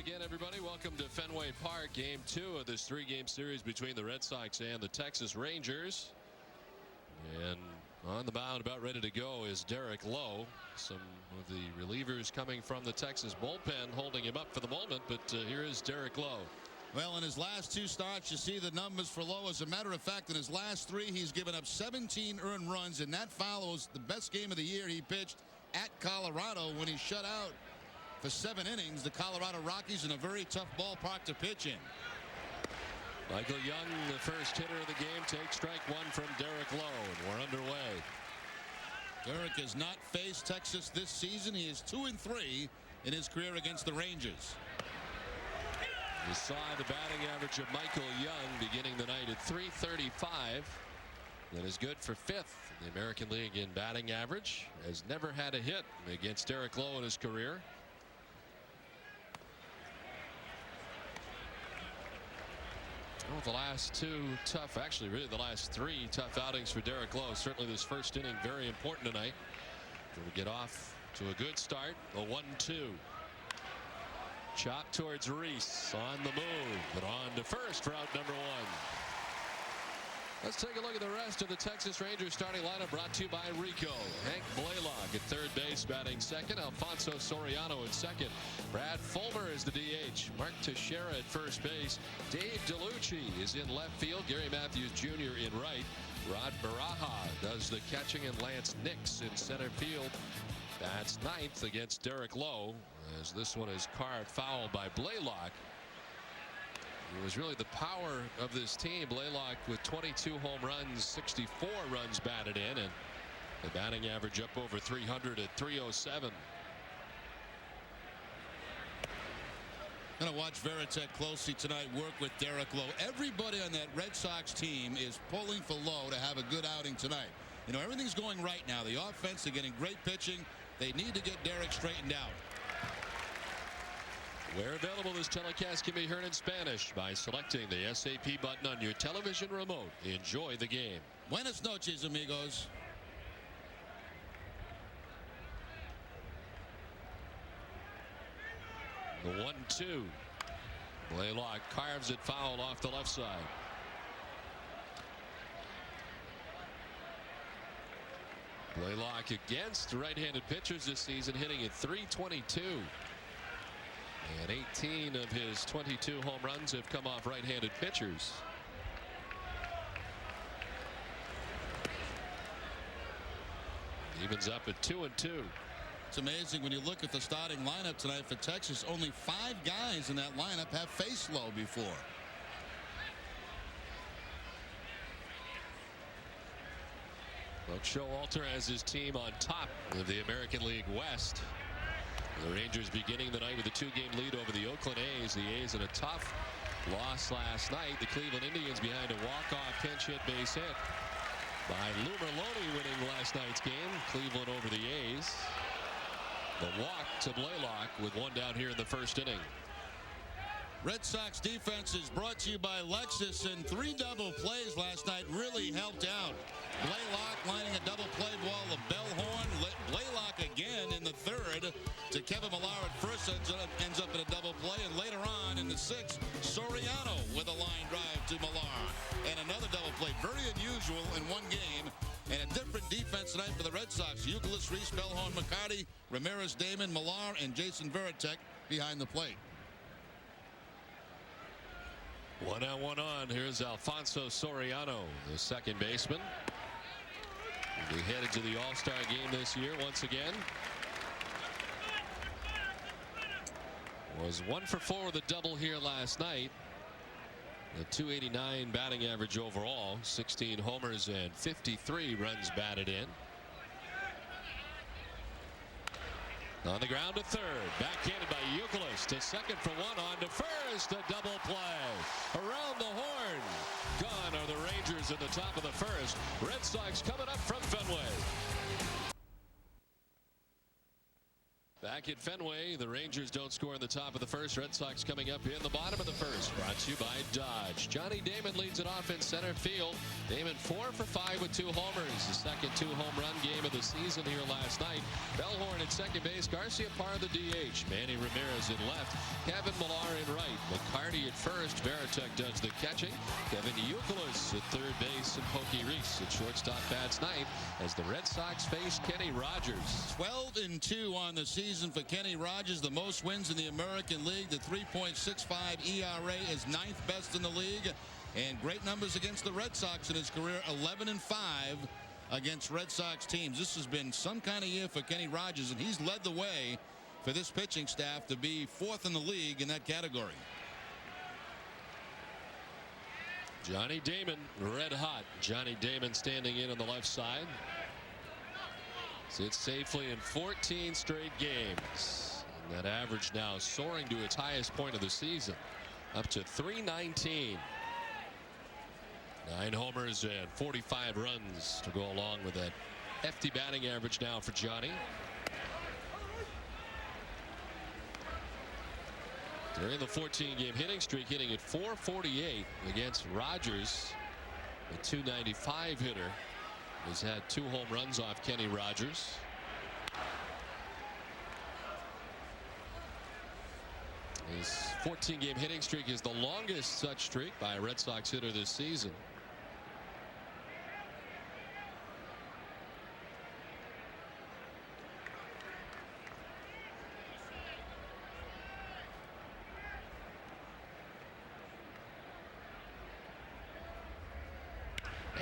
again, everybody. Welcome to Fenway Park. Game 2 of this 3-game series between the Red Sox and the Texas Rangers. And on the mound, about ready to go, is Derek Lowe. Some of the relievers coming from the Texas bullpen holding him up for the moment. But here is Derek Lowe. Well, in his last 2 starts, you see the numbers for Lowe. As a matter of fact, in his last 3, he's given up 17 earned runs, and that follows the best game of the year he pitched at Colorado when he shut out for 7 innings the Colorado Rockies in a very tough ballpark to pitch in. Michael Young, the first hitter of the game, takes strike 1 from Derek Lowe, and we're underway. Derek has not faced Texas this season. He is 2-3 in his career against the Rangers. You saw the batting average of Michael Young beginning the night at .335. That is good for 5th in the American League in batting average. Has never had a hit against Derek Lowe in his career. Well, the last 2 tough, actually really the last 3 tough outings for Derek Lowe. Certainly this first inning very important tonight. Going to get off to a good start. A 1-2. Chop towards Reese on the move, but on to first for out number 1. Let's take a look at the rest of the Texas Rangers starting lineup, brought to you by Rico. Hank Blaylock at third base, batting second. Alfonso Soriano at second. Brad Fulmer is the DH. Mark Teixeira at first base. Dave DeLucci is in left field. Gary Matthews Jr. in right. Rod Baraja does the catching, and Lance Nix in center field. That's 9th against Derek Lowe, as this one is carved foul by Blaylock. It was really the power of this team. Blaylock with 22 home runs, 64 runs batted in, and the batting average up over 300 at .307. Going to watch Veritek closely tonight work with Derek Lowe. Everybody on that Red Sox team is pulling for Lowe to have a good outing tonight. You know, everything's going right now. The offense, they're getting great pitching. They need to get Derek straightened out. Where available, this telecast can be heard in Spanish by selecting the SAP button on your television remote. Enjoy the game. Buenas noches, amigos. The 1-2. Blaylock carves it foul off the left side. Blaylock against right-handed pitchers this season, hitting at .322. And 18 of his 22 home runs have come off right-handed pitchers. Evens up at 2-2. It's amazing when you look at the starting lineup tonight for Texas. Only 5 guys in that lineup have faced Lowe before. Buck Showalter has his team on top of the American League West. The Rangers beginning the night with a 2-game lead over the Oakland A's. The A's in a tough loss last night. The Cleveland Indians behind a walk-off pinch hit base hit by Lou Merlone, winning last night's game. Cleveland over the A's. The walk to Blaylock with 1 down here in the first inning. Red Sox defense is brought to you by Lexus, and 3 double plays last night really helped out. Blaylock lining a double play ball to Bellhorn. Blaylock again in the 3rd to Kevin Millar at first, ends up in a double play, and later on in the 6th, Soriano with a line drive to Millar. And another double play. Very unusual in one game. And a different defense tonight for the Red Sox. Youkilis, Reese, Bellhorn, McCarty, Ramirez, Damon, Millar, and Jason Veritek behind the plate. 1 out, 1 on. Here's Alfonso Soriano, the second baseman. He'll be headed to the All-Star game this year once again. Was 1 for 4 with a double here last night. A .289 batting average overall. 16 homers and 53 runs batted in. On the ground to third. Backhanded by Youkilis to second for 1. On to first. A double play. Around the horn. Gone are the Rangers at the top of the first. Red Sox coming up from Fenway. Back back at Fenway. The Rangers don't score in the top of the first. Red Sox coming up in the bottom of the first. Brought to you by Dodge. Johnny Damon leads it off in center field. Damon 4 for 5 with 2 homers. The second 2-home run game of the season here last night. Bellhorn at second base. Garciaparra the DH. Manny Ramirez in left. Kevin Millar in right. McCarty at first. Veritek does the catching. Kevin Youkilis at third base. And Pokey Reese at shortstop bats night as the Red Sox face Kenny Rogers. 12-2 on the season for Kenny Rogers, the most wins in the American League. The 3.65 ERA is 9th best in the league, and great numbers against the Red Sox in his career. 11-5 against Red Sox teams. This has been some kind of year for Kenny Rogers, and he's led the way for this pitching staff to be 4th in the league in that category. Johnny Damon red hot. Johnny Damon standing in on the left side. Sits safely in 14 straight games. And that average now soaring to its highest point of the season, up to 319. 9 homers and 45 runs to go along with that hefty batting average now for Johnny. During the 14-game hitting streak, hitting at .448 against Rogers, the .295 hitter. Has had 2 home runs off Kenny Rogers. His 14-game hitting streak is the longest such streak by a Red Sox hitter this season.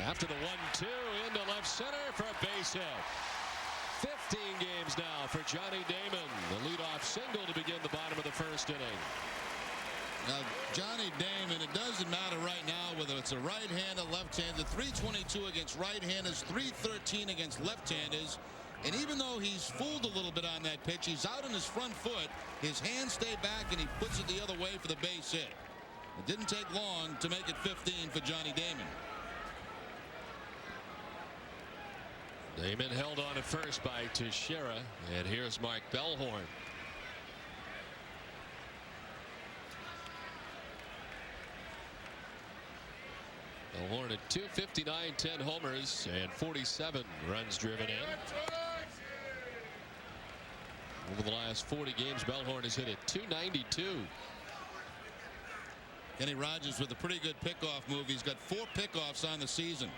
After the 1-2 into left center for a base hit. 15 games now for Johnny Damon. The leadoff single to begin the bottom of the first inning. Now, Johnny Damon, it doesn't matter right now whether it's a right-hander, left-hander. 322 against right-handers, 313 against left-handers. And even though he's fooled a little bit on that pitch, he's out on his front foot. His hands stay back, and he puts it the other way for the base hit. It didn't take long to make it 15 for Johnny Damon. Damon held on at first by Teixeira, and here's Mark Bellhorn. Bellhorn at .259, 10 homers, and 47 runs driven in. Over the last 40 games, Bellhorn has hit at .292. Kenny Rogers with a pretty good pickoff move. He's got 4 pickoffs on the season.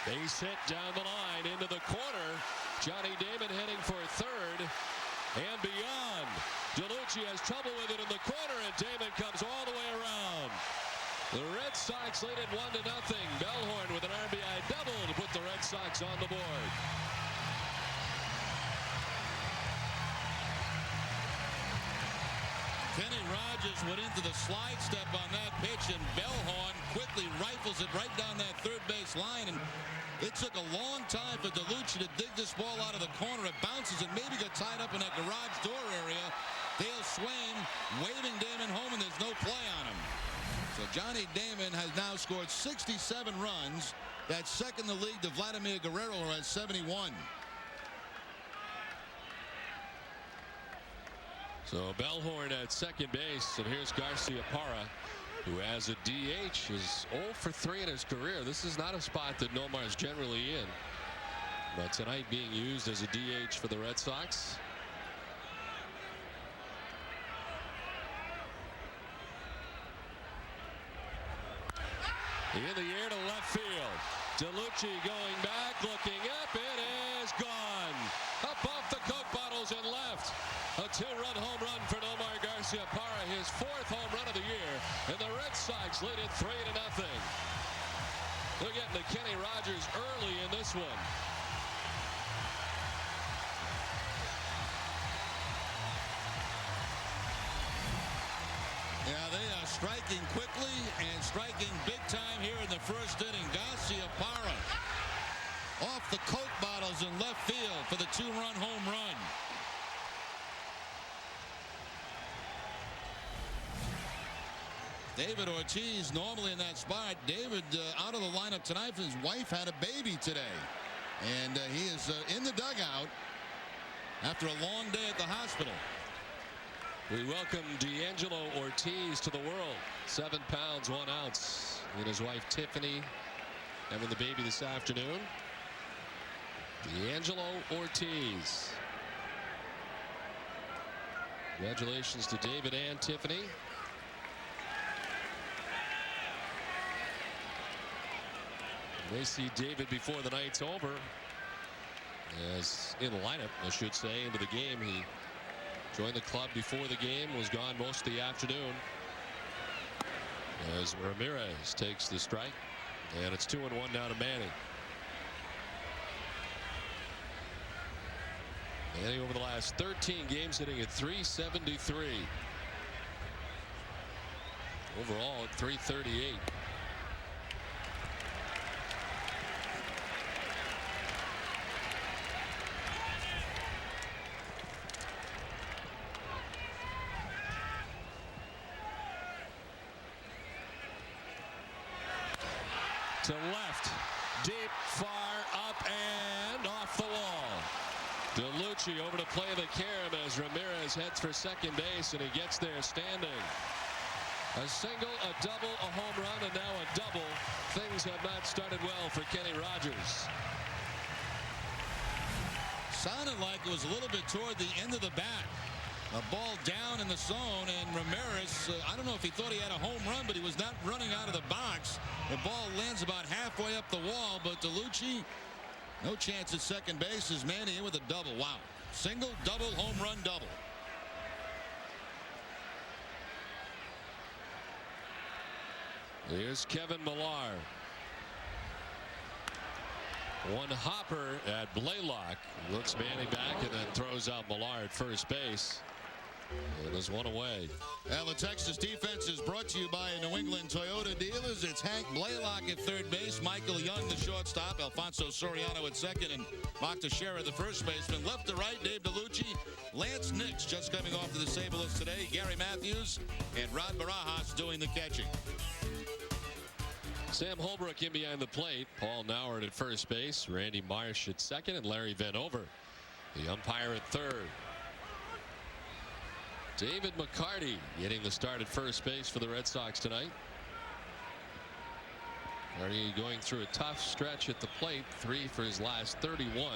Base hit down the line into the corner. Johnny Damon heading for third and beyond. DeLucci has trouble with it in the corner, and Damon comes all the way around. The Red Sox lead it 1-0. Bellhorn with an RBI double to put the Red Sox on the board. Kenny Rogers went into the slide step on that pitch, and Bellhorn quickly rifles it right down that third base line. And it took a long time for DeLucci to dig this ball out of the corner. It bounces and maybe got tied up in that garage door area. Dale Swain waving Damon home, and there's no play on him. So Johnny Damon has now scored 67 runs. That's second in the league to Vladimir Guerrero, who has 71. So Bellhorn at second base, and here's Garciaparra, who has a DH, is 0 for 3 in his career. This is not a spot that Nomar is generally in, but tonight being used as a DH for the Red Sox. In the air to left field. DeLucci going back, looking up. It is gone. Up off the Coke bottles and left. A 2-run home run for Nomar Garciaparra, his 4th home run of the year. And the Red Sox lead it 3-0. They're getting to Kenny Rogers early in this one. Yeah, they are striking quickly and striking big time here in the first inning. Garciaparra off the Coke bottles in left field for the 2-run home run. David Ortiz normally in that spot. David out of the lineup tonight. His wife had a baby today. And he is in the dugout after a long day at the hospital. We welcome D'Angelo Ortiz to the world. 7 pounds, 1 ounce. And his wife Tiffany having the baby this afternoon. D'Angelo Ortiz. Congratulations to David and Tiffany. They see David before the night's over. As in the lineup, I should say, into the game. He joined the club before the game, was gone most of the afternoon. As Ramirez takes the strike. And it's 2-1 now to Manny. Manny over the last 13 games hitting at .373. Overall at .338. To left, deep, far, up, and off the wall. DeLucci over to play the carom as Ramirez heads for second base, and he gets there standing. A single, a double, a home run, and now a double. Things have not started well for Kenny Rogers. Sounded like it was a little bit toward the end of the bat. A ball down in the zone, and Ramirez, I don't know if he thought he had a home run, but he was not running out of the box. The ball lands about halfway up the wall, but DeLucci, no chance at second base as Manny in with a double. Wow. Single, double, home run, double. Here's Kevin Millar. One hopper at Blaylock. Looks Manny back and then throws out Millar at first base. It is 1 away. Well, the Texas defense is brought to you by New England Toyota dealers. It's Hank Blaylock at third base, Michael Young the shortstop, Alfonso Soriano at second, and Mark Teixeira the first baseman. Left to right, Dave DeLucci, Lance Nix just coming off the disabled list today, Gary Matthews, and Rod Barajas doing the catching. Sam Holbrook in behind the plate. Paul Nauert at first base. Randy Marsh at second, and Larry Vanover, the umpire, at third. David McCarty getting the start at first base for the Red Sox tonight. McCarty going through a tough stretch at the plate. 3 for his last 31.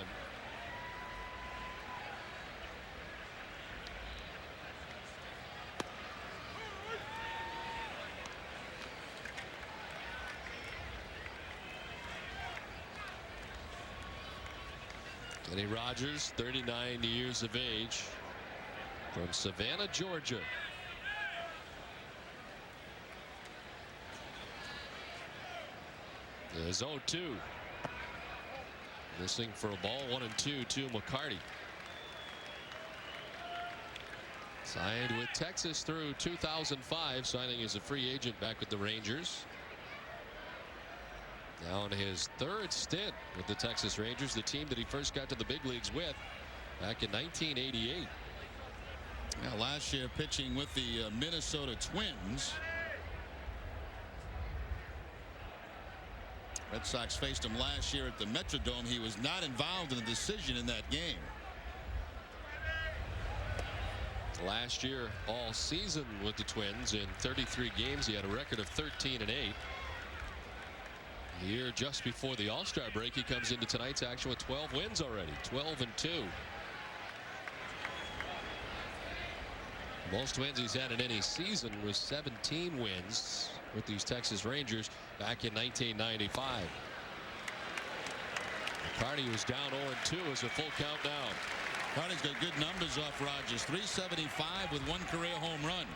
Kenny Rogers, 39 years of age, from Savannah, Georgia. There's 0-2. Missing for a ball, 1-2 to McCarty. Signed with Texas through 2005, signing as a free agent back with the Rangers. Now in his third stint with the Texas Rangers, the team that he first got to the big leagues with back in 1988. Yeah, last year pitching with the Minnesota Twins. Red Sox faced him last year at the Metrodome. He was not involved in the decision in that game. Last year all season with the Twins, in 33 games he had a record of 13-8. The year just before the All-Star break, he comes into tonight's action with 12 wins already. 12-2. Most wins he's had in any season was 17 wins with these Texas Rangers back in 1995. McCarty was down 0-2 as a full count down. McCarty's got good numbers off Rogers. 375 with 1 career home run.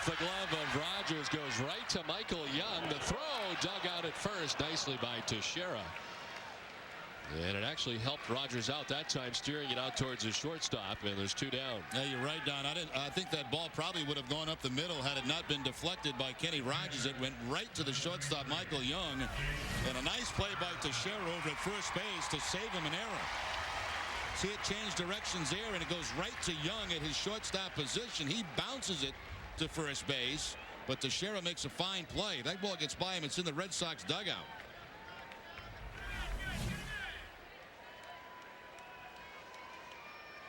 The glove of Rogers goes right to Michael Young. The throw dug out at first nicely by Teixeira. And it actually helped Rogers out that time, steering it out towards his shortstop, and there's 2 down. Yeah, you're right, Don. I think that ball probably would have gone up the middle had it not been deflected by Kenny Rogers. It went right to the shortstop, Michael Young. And a nice play by Teixeira over at first base to save him an error. See it change directions there, and it goes right to Young at his shortstop position. He bounces it to first base, but Teixeira makes a fine play. That ball gets by him. It's in the Red Sox dugout.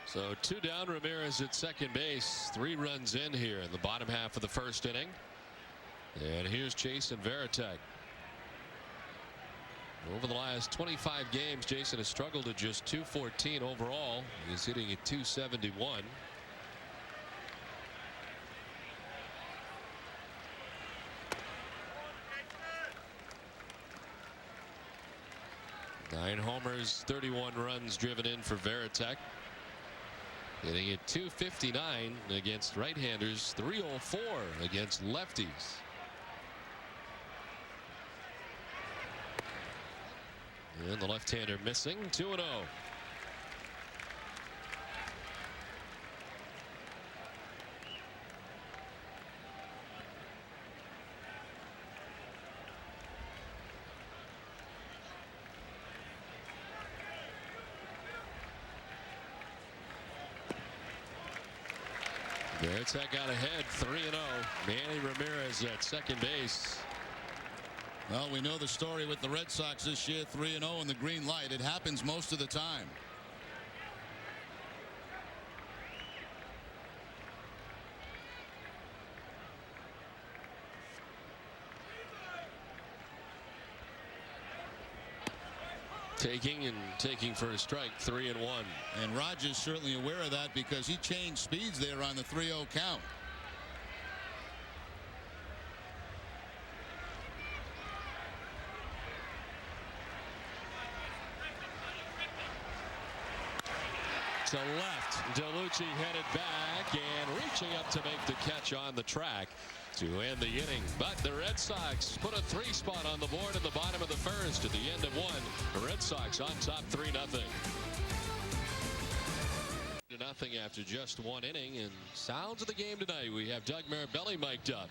So 2 down, Ramirez at second base. 3 runs in here in the bottom half of the first inning. And here's Jason Varitek. Over the last 25 games, Jason has struggled at just .214 overall. He's hitting at .271. Nine homers, 31 runs driven in for Varitek. Hitting at .259 against right-handers, .304 against lefties. And the left-hander missing, 2-0. Varitek got ahead, 3-0. Manny Ramirez at second base. Well, we know the story with the Red Sox this year, 3-0 in the green light. It happens most of the time. Taking for a strike, 3-1. And Rogers certainly aware of that because he changed speeds there on the 3-0 count. To left, DeLucci headed back and reaching up to make the catch on the track to end the inning. But the Red Sox put a 3 spot on the board in the bottom of the first at the end of 1. The Red Sox on top 3-0. Nothing after just 1 inning, and sounds of the game tonight. We have Doug Mirabelli mic'd up.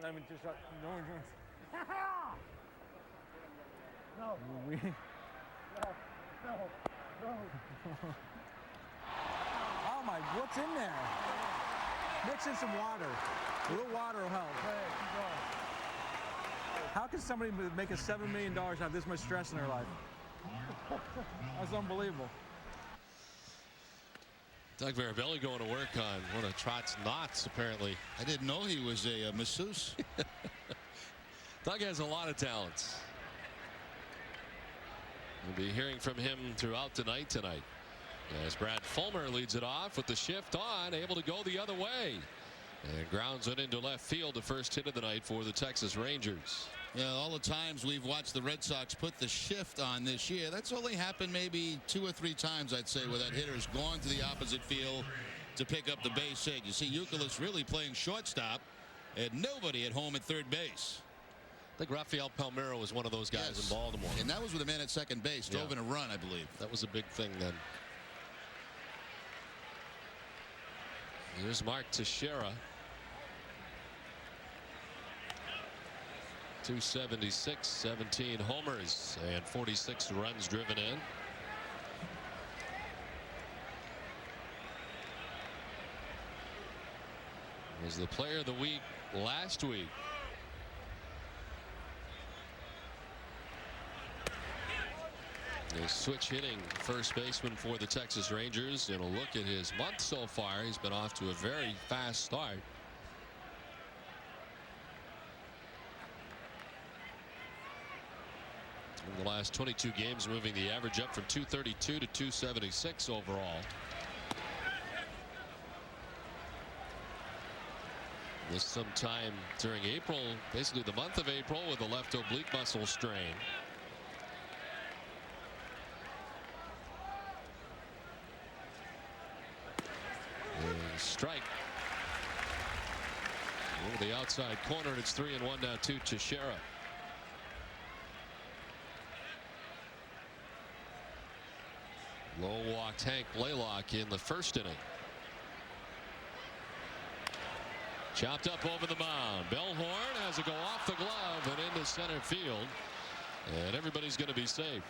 No. Oh my, what's in there? Mix in some water. A little water will help. How can somebody make a $7 million have this much stress in their life? That's unbelievable. Doug Mirabelli going to work on one of Trott's knots, apparently. I didn't know he was a masseuse. Doug has a lot of talents. We'll be hearing from him throughout the night tonight. As Brad Fulmer leads it off with the shift on, able to go the other way. And grounds it into left field, the first hit of the night for the Texas Rangers. Yeah, all the times we've watched the Red Sox put the shift on this year, that's only happened maybe 2 or 3 times, I'd say, where that hitter's gone to the opposite field to pick up the base hit. You see Youkilis really playing shortstop and nobody at home at third base. I think Rafael Palmeiro was one of those guys in Baltimore. And that was with a man at second base, drove in a run, I believe. That was a big thing then. Here's Mark Teixeira. 276, 17 homers, and 46 runs driven in. Was the player of the week last week. A switch hitting first baseman for the Texas Rangers, and a look at his month so far. He's been off to a very fast start. In the last 22 games, moving the average up from 232 to 276 overall. This sometime during April, basically the month of April, with a left oblique muscle strain. strike. Over the outside corner, and it's 3-1 now to Teixeira. Lowe walked Hank Blaylock in the first inning. Chopped up over the mound. Bellhorn has it go off the glove and into center field. And everybody's going to be safe.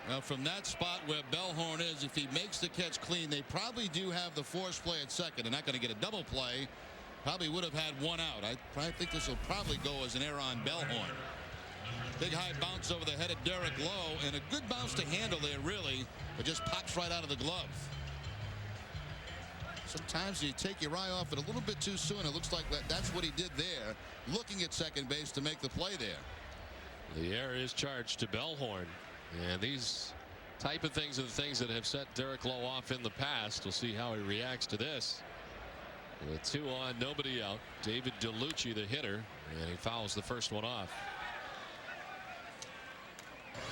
Well, from that spot where Bellhorn is, if he makes the catch clean, they probably do have the force play at second. They're not going to get a double play. Probably would have had one out. I think this will probably go as an error on Bellhorn. Big high bounce over the head of Derek Lowe, and a good bounce to handle there, really, but just pops right out of the glove. Sometimes you take your eye off it a little bit too soon. It looks like that's what he did there, looking at second base to make the play there. The error is charged to Bellhorn, and these type of things are the things that have set Derek Lowe off in the past. We'll see how he reacts to this. With 2 on, nobody out. David DeLucci, the hitter, and he fouls the first one off.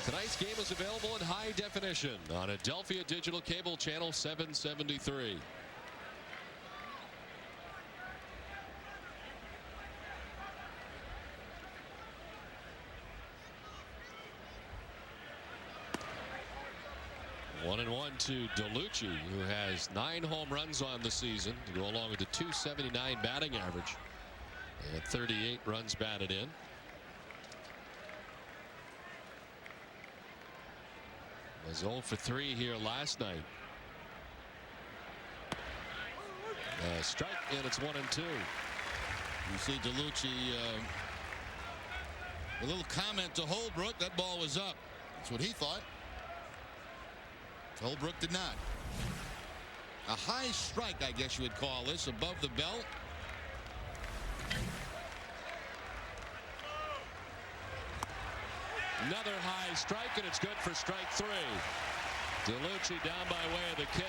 Tonight's game is available in high definition on Adelphia Digital Cable Channel 773. One and one to DeLucci, who has 9 home runs on the season to go along with the .279 batting average and 38 runs batted in. Was 0 for 3 here last night. Strike, and it's 1 and 2. You see DeLucci, a little comment to Holbrook. That ball was up. That's what he thought. Holbrook did not. A high strike, I guess you would call this, above the belt. Another high strike, and it's good for strike 3. DeLucci down by way of the K,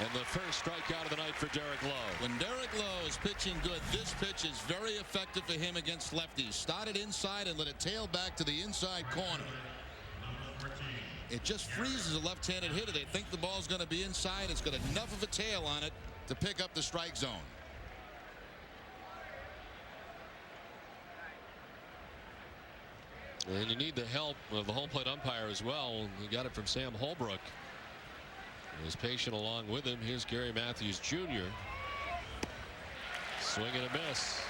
and the first strikeout of the night for Derek Lowe. When Derek Lowe is pitching good, this pitch is very effective for him against lefties. Started inside and let it tail back to the inside corner. It just freezes a left-handed hitter. They think the ball's going to be inside. It's got enough of a tail on it to pick up the strike zone. And you need the help of the home plate umpire as well. You got it from Sam Holbrook. He was patient along with him. Here's Gary Matthews Jr. Swing and a miss.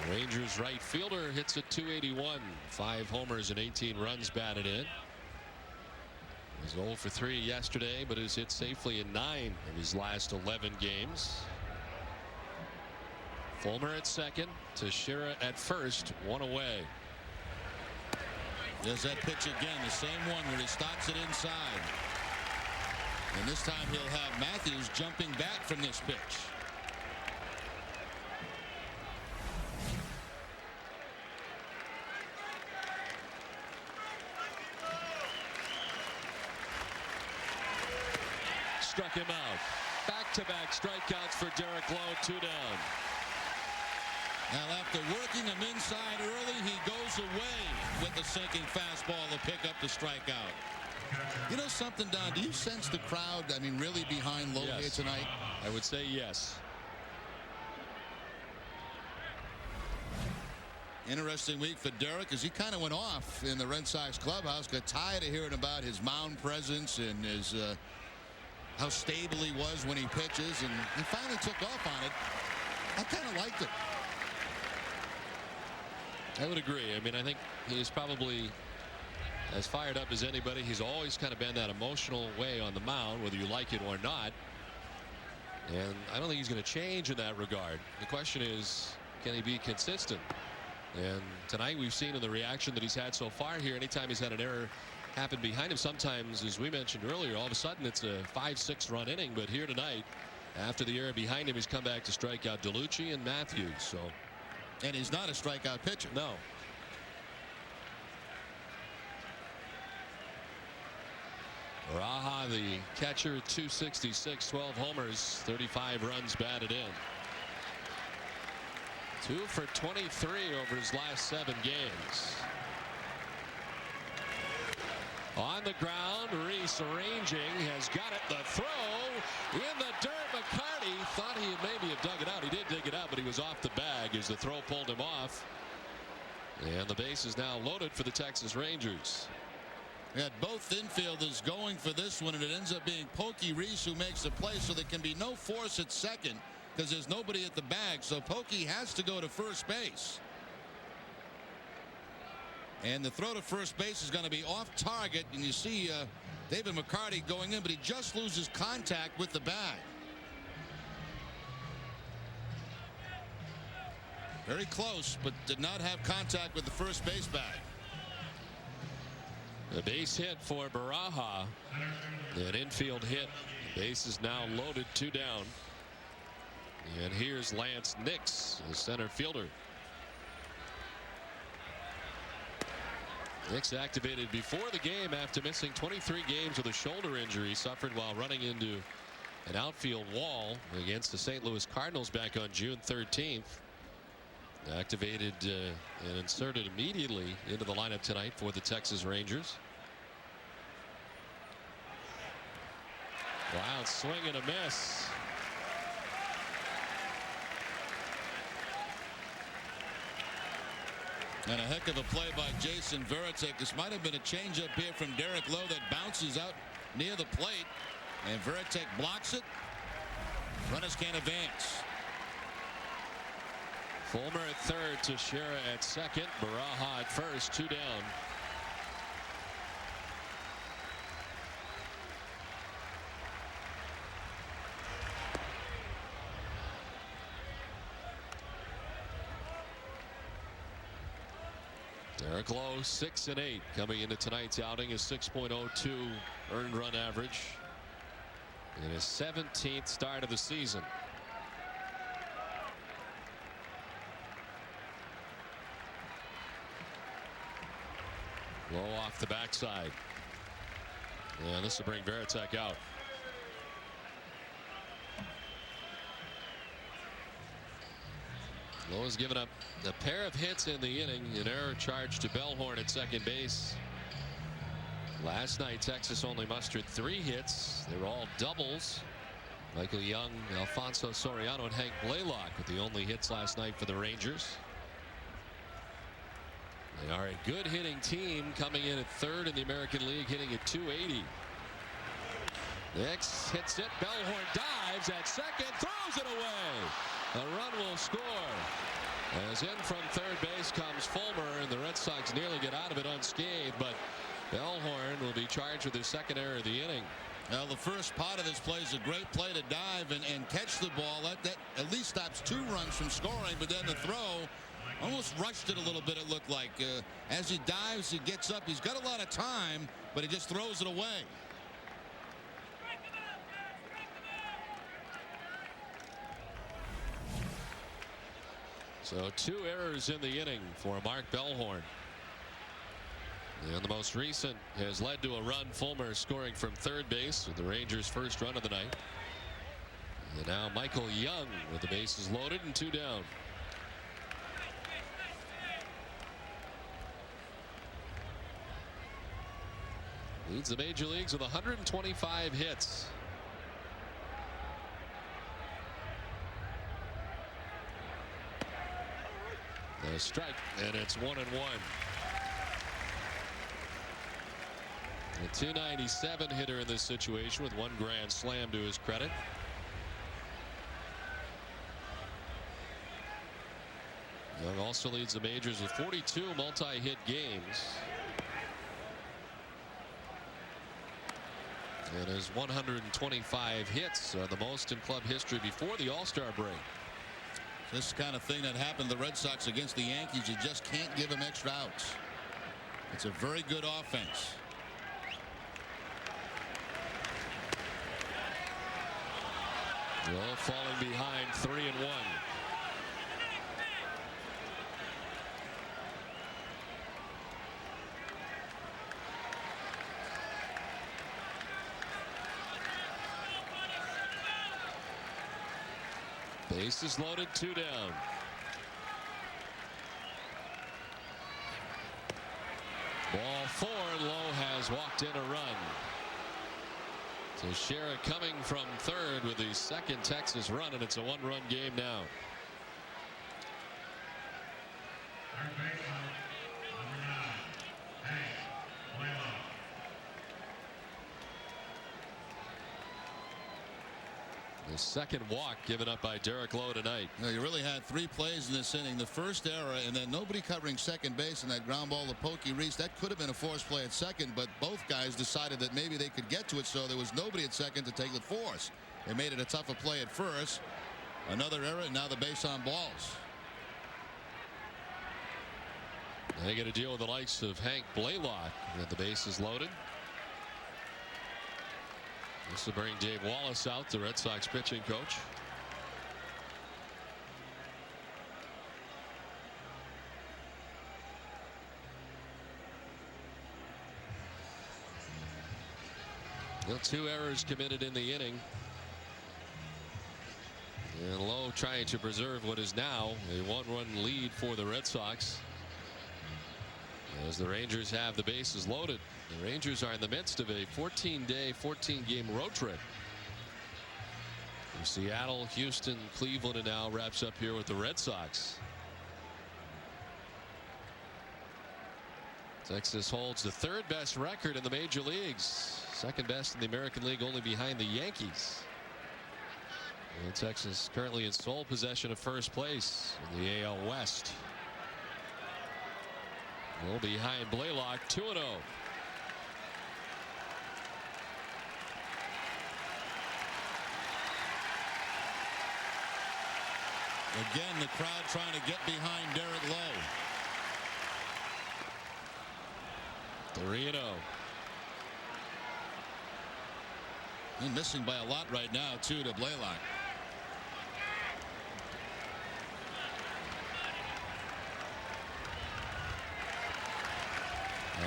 The Rangers right fielder hits at .281. 5 homers and 18 runs batted in. He was 0 for 3 yesterday, but has hit safely in 9 of his last 11 games. Fulmer at second, Teixeira at first, 1 away. There's that pitch again, the same one where he stops it inside. And this time he'll have Matthews jumping back from this pitch. Struck him out. Back-to-back strikeouts for Derek Lowe, 2 down. Now, after working him inside early, he goes away with the sinking fastball to pick up the strikeout. You know something, Don? Do you sense the crowd, I mean, really behind Lowe here tonight? I would say yes. Interesting week for Derek as he kind of went off in the Red Sox clubhouse. Got tired of hearing about his mound presence and his how stable he was when he pitches, and he finally took off on it. I kind of liked it. I would agree. I mean, I think he's probably as fired up as anybody. He's always kind of been that emotional way on the mound, whether you like it or not. And I don't think he's going to change in that regard. The question is, can he be consistent? And tonight we've seen in the reaction that he's had so far here, anytime he's had an error happen behind him, sometimes, as we mentioned earlier, all of a sudden it's a 5-6 run inning. But here tonight, after the error behind him, he's come back to strike out DeLucci and Matthews. So. And he's not a strikeout pitcher. No. Raha, the catcher, 266, 12 homers, 35 runs batted in. 2 for 23 over his last 7 games. On the ground, base arranging, has got it. The throw in the dirt. McCarty thought he maybe have dug it out. He did dig it out, but he was off the bag as the throw pulled him off. And the base is now loaded for the Texas Rangers. We had both infielders going for this one, and it ends up being Pokey Reese who makes the play, so there can be no force at second because there's nobody at the bag. So Pokey has to go to first base. And the throw to first base is going to be off target, and you see David McCarty going in, but he just loses contact with the bag. Very close, but did not have contact with the first base bag. A base hit for Baraja. An infield hit. The base is now loaded, 2 down. And here's Lance Nix, the center fielder. Nix activated before the game after missing 23 games with a shoulder injury suffered while running into an outfield wall against the St. Louis Cardinals back on June 13th. Activated and inserted immediately into the lineup tonight for the Texas Rangers. Wild swing and a miss. And a heck of a play by Jason Varitek. This might have been a changeup here from Derek Lowe that bounces out near the plate. And Varitek blocks it. Runners can't advance. Fulmer at third, Teixeira at second, Baraja at first, 2 down. Derek Lowe 6 and 8 coming into tonight's outing, is 6.02 earned run average in his 17th start of the season. Low off the backside. And this will bring Varitek out. Lowe has given up a pair of hits in the inning. An error charge to Bellhorn at second base. Last night, Texas only mustered 3 hits. They were all doubles. Michael Young, Alfonso Soriano, and Hank Blaylock with the only hits last night for the Rangers. They are a good hitting team, coming in at third in the American League, hitting at .280. Nix hits it. Bellhorn dives at second, throws it away. A run will score. As in from third base comes Fulmer, and the Red Sox nearly get out of it unscathed, but Bellhorn will be charged with his second error of the inning. Now, the first part of this play is a great play to dive and catch the ball. That at least stops 2 runs from scoring, but then the throw almost rushed it a little bit, it looked like. As he dives, he gets up. He's got a lot of time, but he just throws it away. So 2 errors in the inning for Mark Bellhorn. And the most recent has led to a run. Fulmer scoring from third base with the Rangers' first run of the night. And now Michael Young with the bases loaded and 2 down. Leads the major leagues with 125 hits. A strike, and it's 1-1. A .297 hitter in this situation with 1 grand slam to his credit. Young also leads the majors with 42 multi-hit games. And his 125 hits are the most in club history before the All-Star break. This kind of thing that happened to the Red Sox against the Yankees, you just can't give them extra outs. It's a very good offense. Lowe falling behind 3-1. Bases loaded, 2 down. Ball 4, and Lowe has walked in a run. Teixeira coming from third with the second Texas run, and it's a one-run game now. The second walk given up by Derek Lowe tonight. You really had 3 plays in this inning. The first error, and then nobody covering second base, and that ground ball to Pokey Reese. That could have been a force play at second, but both guys decided that maybe they could get to it, so there was nobody at second to take the force. They made it a tougher play at first. Another error, and now the base on balls. They got to deal with the likes of Hank Blaylock with the bases loaded. This will bring Dave Wallace out, the Red Sox pitching coach. Well, 2 errors committed in the inning. And Lowe trying to preserve what is now a 1-run lead for the Red Sox, as the Rangers have the bases loaded. The Rangers are in the midst of a 14-day, 14-game road trip. From Seattle, Houston, Cleveland, and now wraps up here with the Red Sox. Texas holds the 3rd best record in the major leagues. 2nd best in the American League, only behind the Yankees. And Texas currently in sole possession of first place in the AL West. Well, behind Blaylock, 2-0. Again, the crowd trying to get behind Derek Lowe. 3-0. He's missing by a lot right now, too, to Blaylock.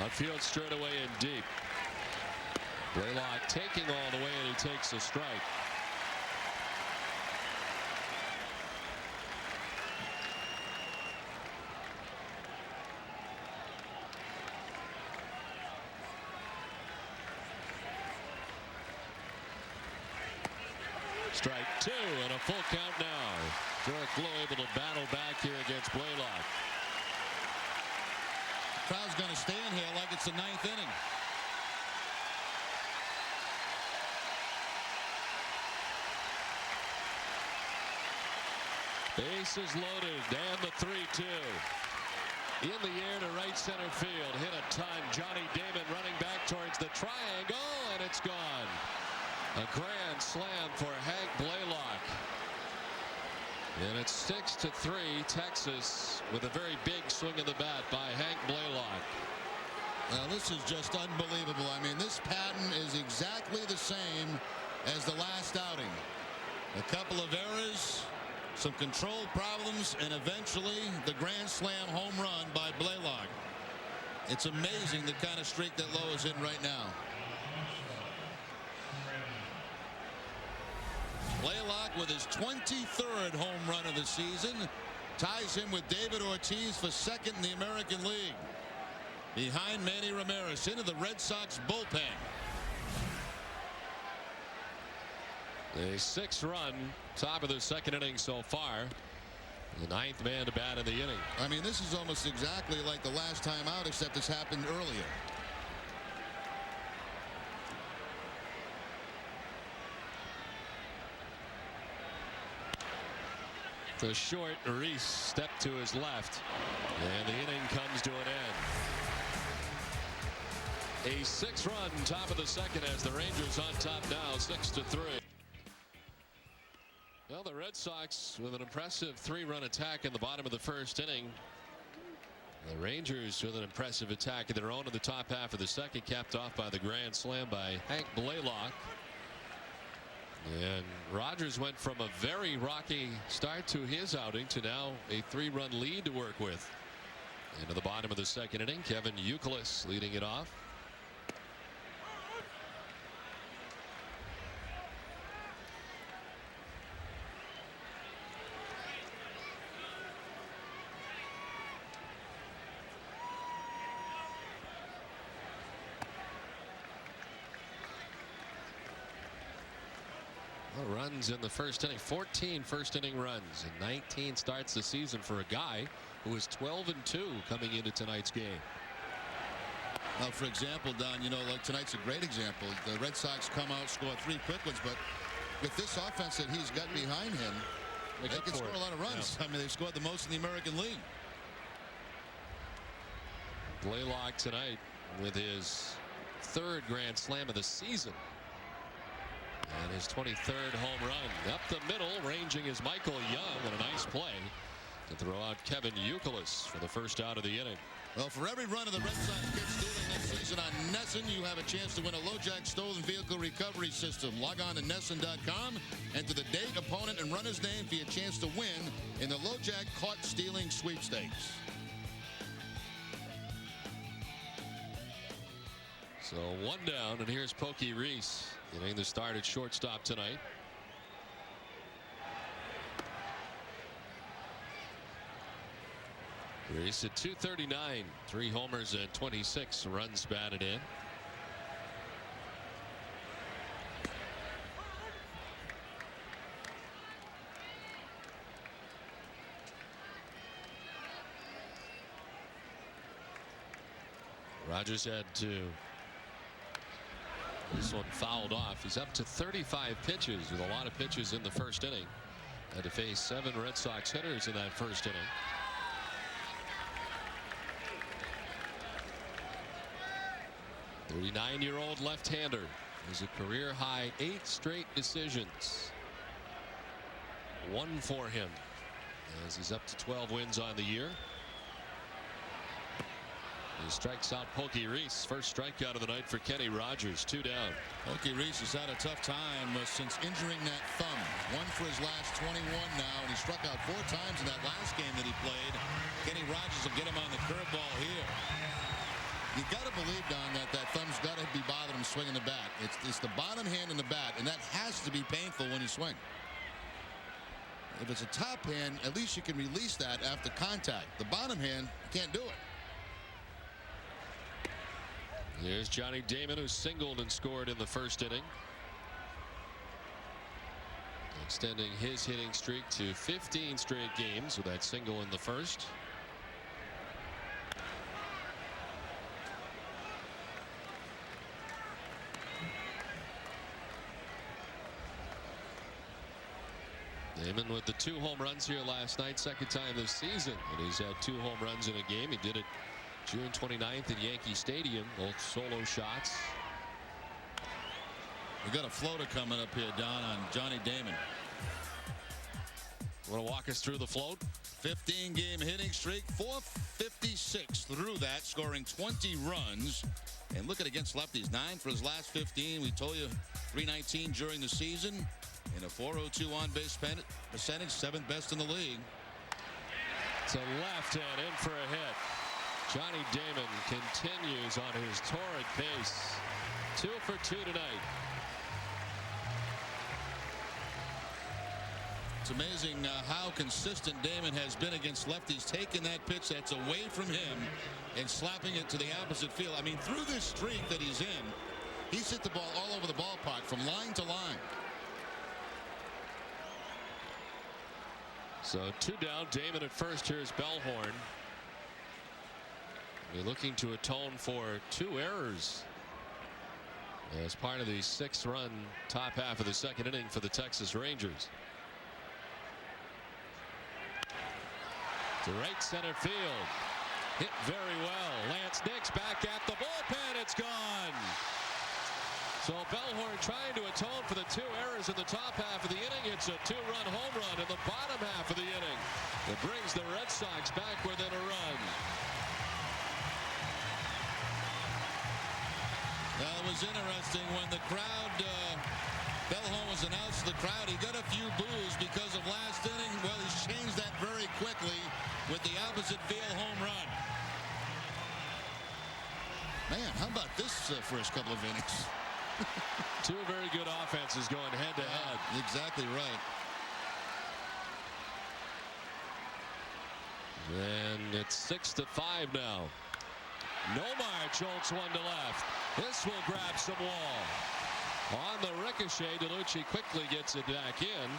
Outfield straight away and deep. Blaylock taking all the way, and he takes a strike. Strike 2 and a full count now. Derek Lowe able to battle back here against Blaylock. Crowd's going to stand here like it's the 9th inning. Bases loaded, and the 3-2. In the air to right center field. Hit a ton. Johnny Damon running back towards the triangle, and it's gone. A grand slam for Hank Blaylock. And it's 6-3 Texas with a very big swing of the bat by Hank Blaylock. Now this is just unbelievable. I mean, this pattern is exactly the same as the last outing. A couple of errors, some control problems, and eventually the grand slam home run by Blaylock. It's amazing the kind of streak that Lowe is in right now. Blaylock with his 23rd home run of the season ties him with David Ortiz for 2nd in the American League. Behind Manny Ramirez into the Red Sox bullpen. A 6-run top of the 2nd inning so far. The 9th man to bat in the inning. I mean, this is almost exactly like the last time out, except this happened earlier. The short, Reese stepped to his left, and the inning comes to an end. A 6-run top of the 2nd as the Rangers on top now, 6-3. Well, the Red Sox with an impressive 3-run attack in the bottom of the 1st inning. The Rangers with an impressive attack of their own in the top half of the 2nd, capped off by the grand slam by Hank Blaylock. And Rogers went from a very rocky start to his outing to now a 3-run lead to work with. Into the bottom of the 2nd inning, Kevin Youkilis leading it off. runs in the first inning. 14 first inning runs, and 19 starts the season for a guy who is 12-2 coming into tonight's game. Well, for example, Don, you know, like tonight's a great example. The Red Sox come out, score 3 quick ones, but with this offense that he's got behind him, they can score a lot of runs. Yeah. I mean, they've scored the most in the American League. Blaylock tonight with his 3rd grand slam of the season. And his 23rd home run. Up the middle, ranging is Michael Young, and a nice play to throw out Kevin Youkilis for the first out of the inning. Well, for every run of the Red Sox get stealing this season on Nesson, you have a chance to win a LoJack stolen vehicle recovery system. Log on to Nesson.com, enter the date, opponent, and runner's name for your chance to win in the LoJack Caught Stealing Sweepstakes. So 1 down, and here's Pokey Reese getting the start at shortstop tonight. Reese at .239, 3 homers and 26 runs batted in. Rogers had to. This one fouled off. He's up to 35 pitches with a lot of pitches in the first inning. Had to face 7 Red Sox hitters in that first inning. The 39-year-old left-hander has a career-high 8 straight decisions. 1 for him as he's up to 12 wins on the year. He strikes out Pokey Reese. First strikeout of the night for Kenny Rogers. 2 down. Pokey Reese has had a tough time since injuring that thumb. 1 for his last 21 now, and he struck out 4 times in that last game that he played. Kenny Rogers will get him on the curveball here. You got to believe, Don, that thumb's got to be bothering him swinging the bat. It's the bottom hand in the bat, and that has to be painful when you swing. If it's a top hand, at least you can release that after contact. The bottom hand, you can't do it. Here's Johnny Damon, who singled and scored in the first inning, extending his hitting streak to 15 straight games with that single in the first. Damon with the 2 home runs here last night, second time this season, and he's had 2 home runs in a game. He did it June 29th at Yankee Stadium, both solo shots. We got a floater coming up here, Don, on Johnny Damon. Want to walk us through the float? 15-game hitting streak, 456 through that, scoring 20 runs. And look at against lefties, 9 for his last 15. We told you 319 during the season. And a 402 on-base percentage, 7th best in the league. To left and in for a hit. Johnny Damon continues on his torrid pace. 2 for 2 tonight. It's amazing how consistent Damon has been against lefties, taking that pitch that's away from him and slapping it to the opposite field. I mean, through this streak that he's in, he's hit the ball all over the ballpark from line to line. So 2 down, Damon at first. Here's Bellhorn. They're looking to atone for 2 errors as part of the 6-run top half of the second inning for the Texas Rangers. To right center field. Hit very well. Lance Nix back at the bullpen. It's gone. So Bellhorn trying to atone for the 2 errors in the top half of the inning. It's a 2-run home run in the bottom half of the inning that brings the Red Sox back within a run. Well, it was interesting when the crowd, Bellhorn was announced to the crowd. He got a few boos because of last inning. Well, he's changed that very quickly with the opposite field home run. Man, how about this first couple of innings? 2 very good offenses going head to head. Exactly right. And it's 6-5 now. Nomar jolts one to left. This will grab some wall. On the ricochet, DeLucci quickly gets it back in.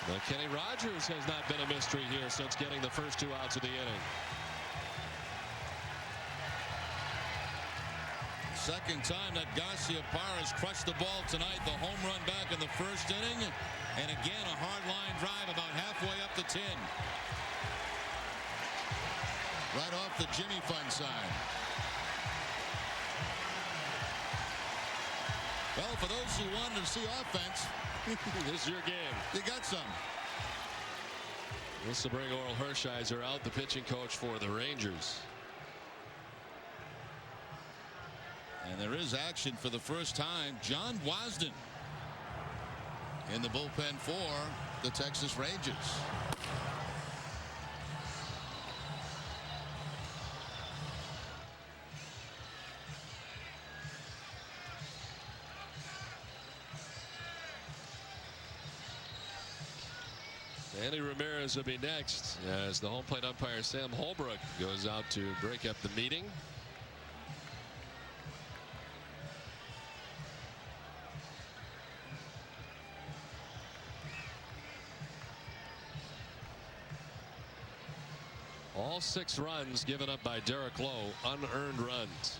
But Kenny Rogers has not been a mystery here since getting the first 2 outs of the inning. Second time that Garciaparra has crushed the ball tonight. The home run back in the first inning. And again, a hard line drive about halfway up the 10. Right off the Jimmy Fund sign. Well, for those who wanted to see offense, this is your game. You got some. This will bring Oral Hershiser out, the pitching coach for the Rangers. And there is action for the first time. John Wasden in the bullpen for the Texas Rangers. Manny Ramirez will be next as the home plate umpire Sam Holbrook goes out to break up the meeting. All 6 runs given up by Derek Lowe, unearned runs.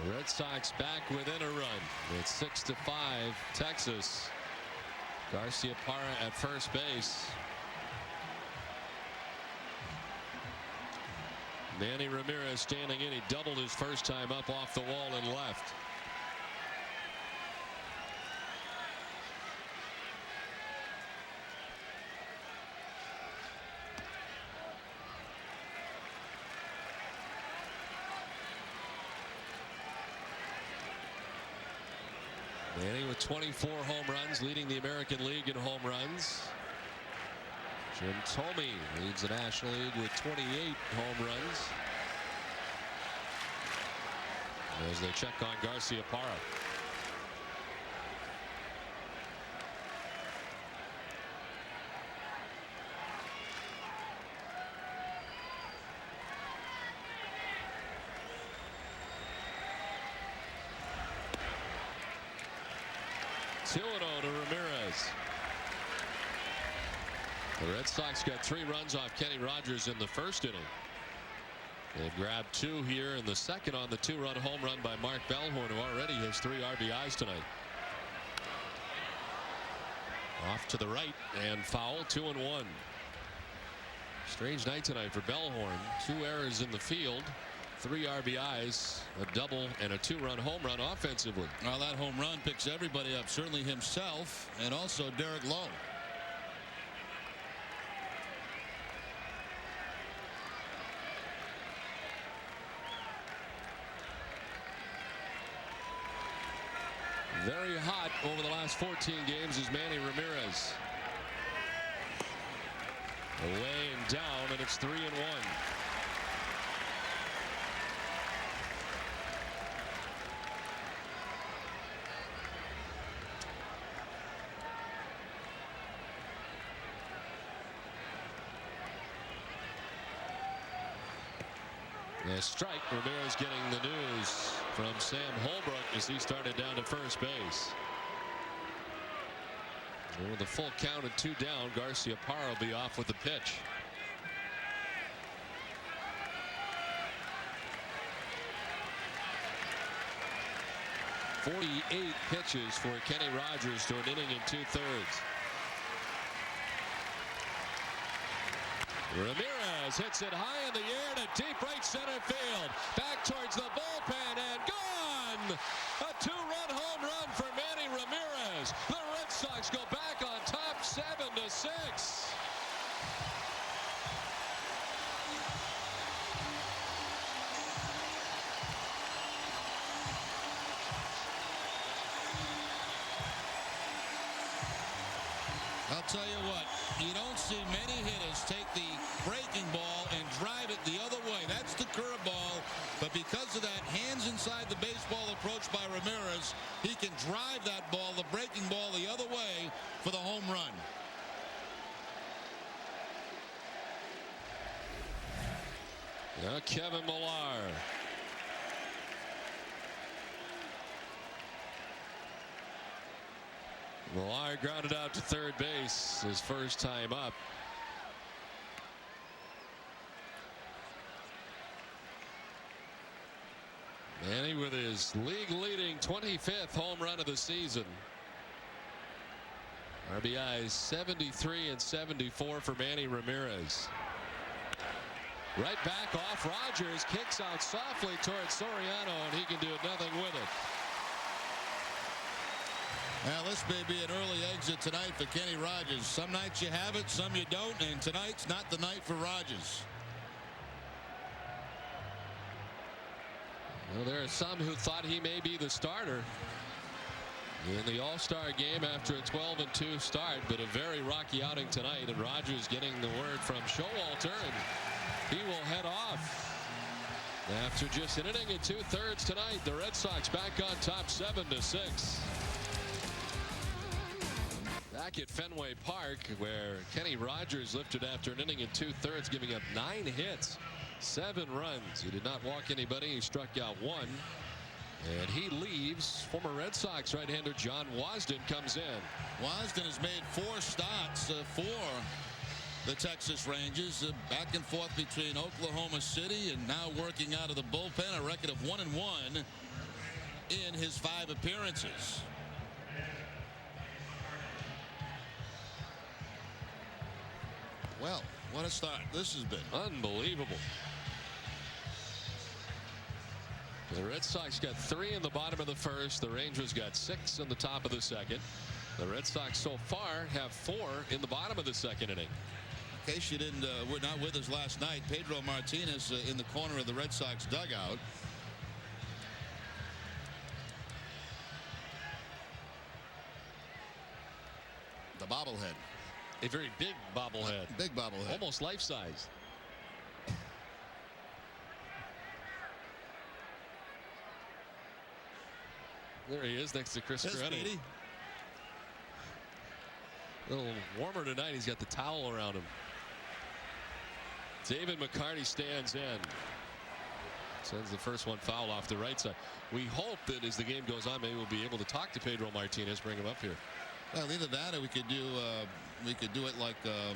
The Red Sox back within a run. It's 6-5 Texas. Garciaparra at first base. Manny Ramirez standing in. He doubled his first time up off the wall and left. Manny with 24 home runs, leading the American League in home runs. Jim Thome leads the National League with 28 home runs. As they check on Garciaparra. To Ramirez. The Red Sox got 3 runs off Kenny Rogers in the first inning. They've grabbed 2 here in the second on the 2-run home run by Mark Bellhorn, who already has 3 RBIs tonight. Off to the right and foul, 2-1. Strange night tonight for Bellhorn. 2 errors in the field. 3 RBIs, a double, and a 2-run home run offensively. Well, that home run picks everybody up, certainly himself and also Derek Lowe. Very hot over the last 14 games is Manny Ramirez. Away and down, and it's 3-1. A strike. Ramirez getting the news from Sam Holbrook as he started down to first base. And with a full count and 2 down, Garciaparra will be off with the pitch. .48 pitches for Kenny Rogers to an inning and 2/3. Ramirez hits it high in the air to deep right center field. Back towards the bullpen and gone. A 2-run home run for Manny Ramirez. The Red Sox go back on top 7-6. I'll tell you what, you don't see many hitters take the breaking ball and drive it the other way. That's the curveball. But because of that hands inside the baseball approach by Ramirez, he can drive that ball, the breaking ball, the other way for the home run. Now Kevin Millar. Millar grounded out to third base his first time up. Manny with his league-leading 25th home run of the season. RBIs 73 and 74 for Manny Ramirez. Right back off Rogers, kicks out softly towards Soriano, and he can do nothing with it. Now this may be an early exit tonight for Kenny Rogers. Some nights you have it, some you don't, and tonight's not the night for Rogers. Well, there are some who thought he may be the starter in the All-Star game after a 12-2 start, but a very rocky outing tonight, and Rogers getting the word from Showalter, and he will head off. After just an inning and 2/3 tonight, the Red Sox back on top 7-6. Back at Fenway Park, where Kenny Rogers lifted after an inning and 2/3, giving up 9 hits, 7 runs. He did not walk anybody. He struck out 1. And he leaves. Former Red Sox right-hander John Wasden comes in. Wasden has made 4 starts for the Texas Rangers, back and forth between Oklahoma City and now working out of the bullpen, a record of 1-1 in his 5 appearances. Well, what a start this has been. Unbelievable. The Red Sox got 3 in the bottom of the first. The Rangers got 6 in the top of the second. The Red Sox so far have 4 in the bottom of the second inning. In case you didn't, were not with us last night, Pedro Martinez in the corner of the Red Sox dugout. The bobblehead. A very big bobblehead. Big bobblehead. Almost life-size. There he is next to Chris Peretti. A little warmer tonight. He's got the towel around him. David McCarty stands in. Sends the first one foul off the right side. We hope that as the game goes on, maybe we'll be able to talk to Pedro Martinez, bring him up here. Well, either that or we could do it like the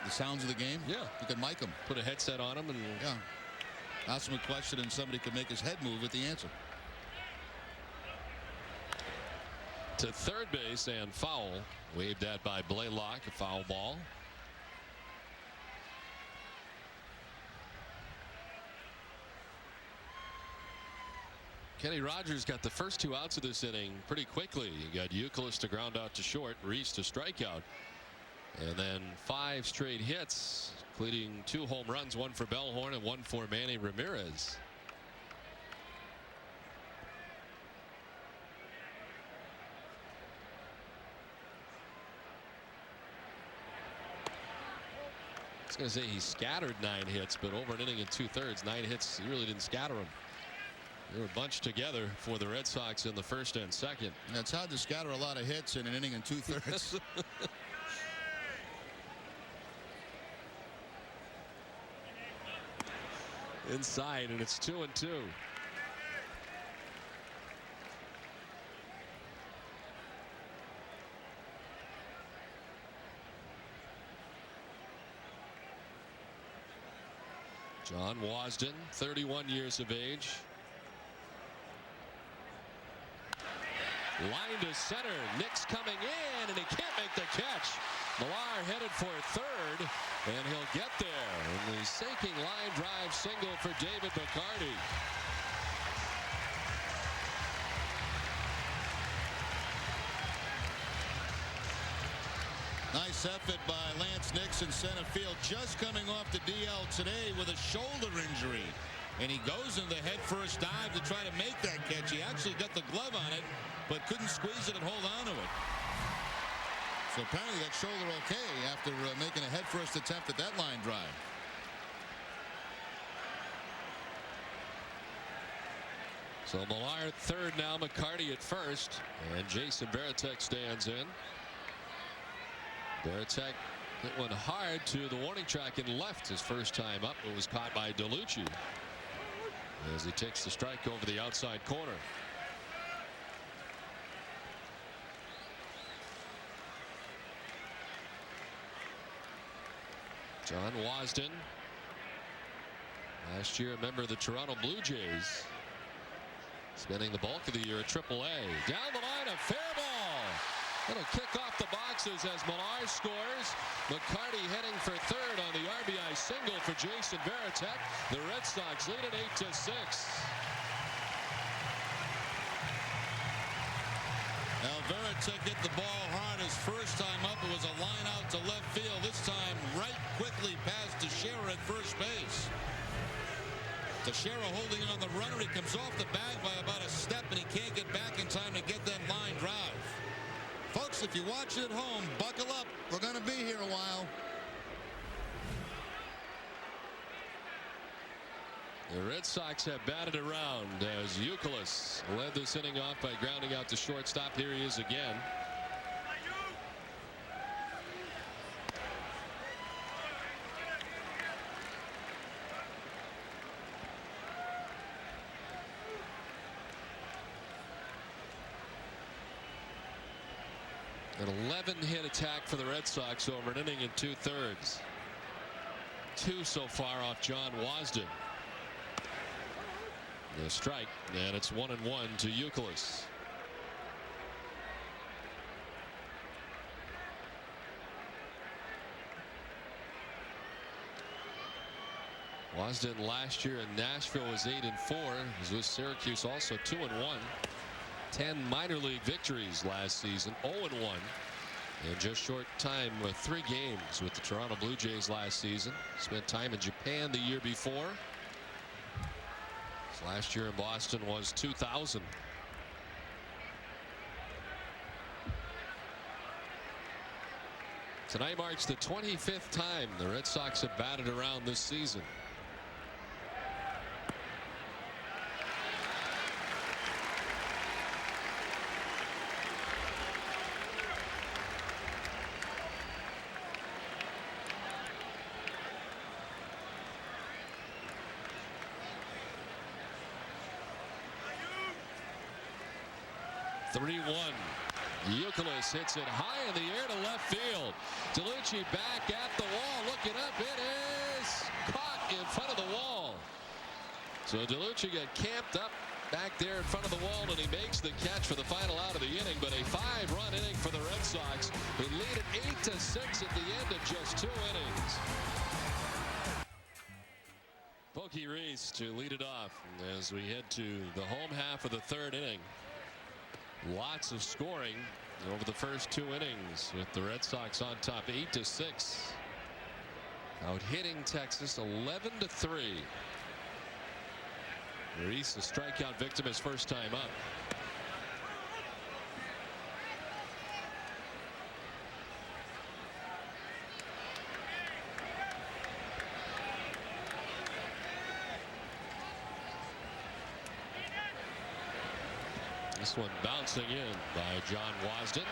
sounds of the game. Yeah. We could mic him. Put a headset on him and ask him a question and somebody could make his head move with the answer. To third base and foul. Waved at by Blaylock, a foul ball. Kenny Rogers got the first 2 outs of this inning pretty quickly. You got Youkilis to ground out to short, Reese to strike out, and then 5 straight hits, including 2 home runs, 1 for Bellhorn and 1 for Manny Ramirez. I was going to say he scattered 9 hits, but over an inning and 2/3, 9 hits, he really didn't scatter them. They were bunched together for the Red Sox in the first and second. Yeah, it's hard to scatter a lot of hits in an inning and 2/3. Inside, and it's 2-2. John Wasden, 31 years of age. Line to center. Nick's coming in, and he can't make the catch. Millar headed for third, and he'll get there. And the sinking line drive single for David McCarty. Nice effort by Lance Nix in center field, just coming off the DL today with a shoulder injury. And he goes in the head-first dive to try to make that catch. He actually got the glove on it, but couldn't squeeze it and hold on to it. So apparently that shoulder okay after making a head-first attempt at that line drive. So Millar at third now, McCarty at first, and Jason Varitek stands in. Varitek It went hard to the warning track and left. His first time up. It was caught by DeLucci as he takes the strike over the outside corner. John Wasden, last year a member of the Toronto Blue Jays, spending the bulk of the year at AAA. Down the line, a fair ball. It'll kick off the boxes as Millar scores. McCarty heading for third on the RBI single for Jason Varitek. The Red Sox lead it 8-6. Now Varitek hit the ball hard his first time up. It was a line out to left field. This time right quickly past Teixeira at first base. Teixeira holding on the runner. He comes off the bag by about a step and he can't get back in time to get that line drive. Folks, if you watch it at home, buckle up. We're going to be here a while. The Red Sox have batted around as Youkilis led this inning off by grounding out to shortstop. Here he is again. An 11-hit attack for the Red Sox over an inning and 2/3. 2 so far off John Wasden. The strike, and it's 1-1 to Youkilis. Wasden last year in Nashville was 8-4. He was with Syracuse also 2-1. 10 minor league victories last season, 0-1. And just short time with 3 games with the Toronto Blue Jays last season. Spent time in Japan the year before. His last year in Boston was 2000. Tonight marks the 25th time the Red Sox have batted around this season. Youkilis hits it high in the air to left field. DeLucci back at the wall, looking up. It is caught in front of the wall. So DeLucci got camped up back there in front of the wall, and he makes the catch for the final out of the inning. But a 5-run inning for the Red Sox, who lead it 8-6 at the end of just 2 innings. Pokey Reese to lead it off as we head to the home half of the 3rd inning. Lots of scoring over the first 2 innings with the Red Sox on top 8-6. Out hitting Texas 11-3. Reese, a strikeout victim, his first time up. This one bouncing in by John Wasden.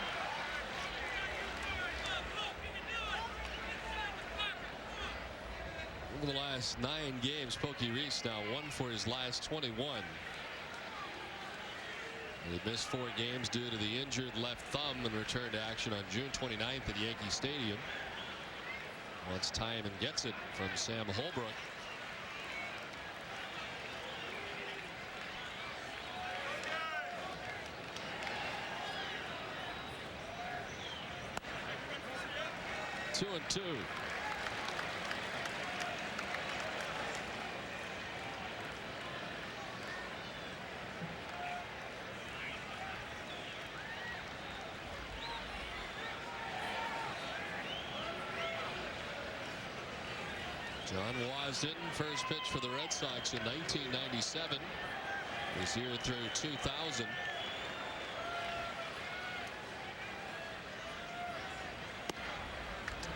Over the last 9 games, Pokey Reese now 1 for his last 21. He missed 4 games due to the injured left thumb and returned to action on June 29th at Yankee Stadium. Wants time and gets it from Sam Holbrook. Two and 2. John Wasden, first pitch for the Red Sox in 1997. Was here through 2000.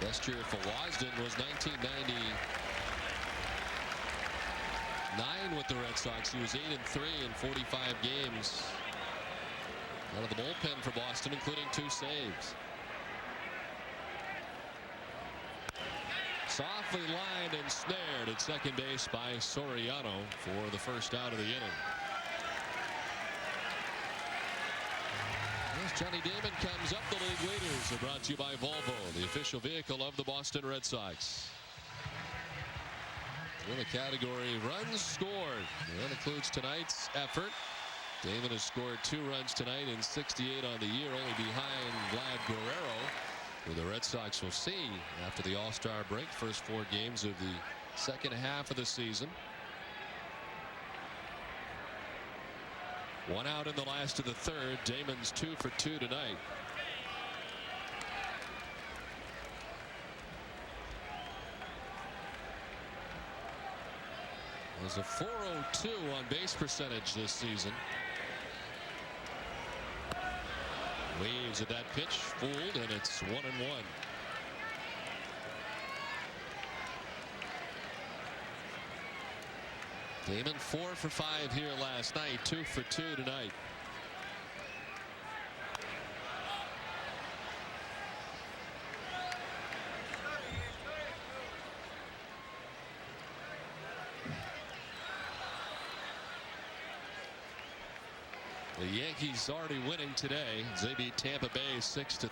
Best year for Wasden was 1999 with the Red Sox. He was 8-3 in 45 games. Out of the bullpen for Boston, including 2 saves. Softly lined and snared at second base by Soriano for the first out of the inning. As Johnny Damon comes up, the league leaders are brought to you by Volvo, the official vehicle of the Boston Red Sox. In the category runs scored, that includes tonight's effort. Damon has scored 2 runs tonight in 68 on the year, only behind Vlad Guerrero, who the Red Sox will see after the All-Star break. First 4 games of the second half of the season. 1 out in the last of the third. Damon's 2 for 2 tonight. There's a .402 on base percentage this season. Waves at that pitch, fooled, and it's 1-1. Damon 4 for 5 here last night, 2 for 2 tonight. The Yankees already winning today. They beat Tampa Bay 6-3.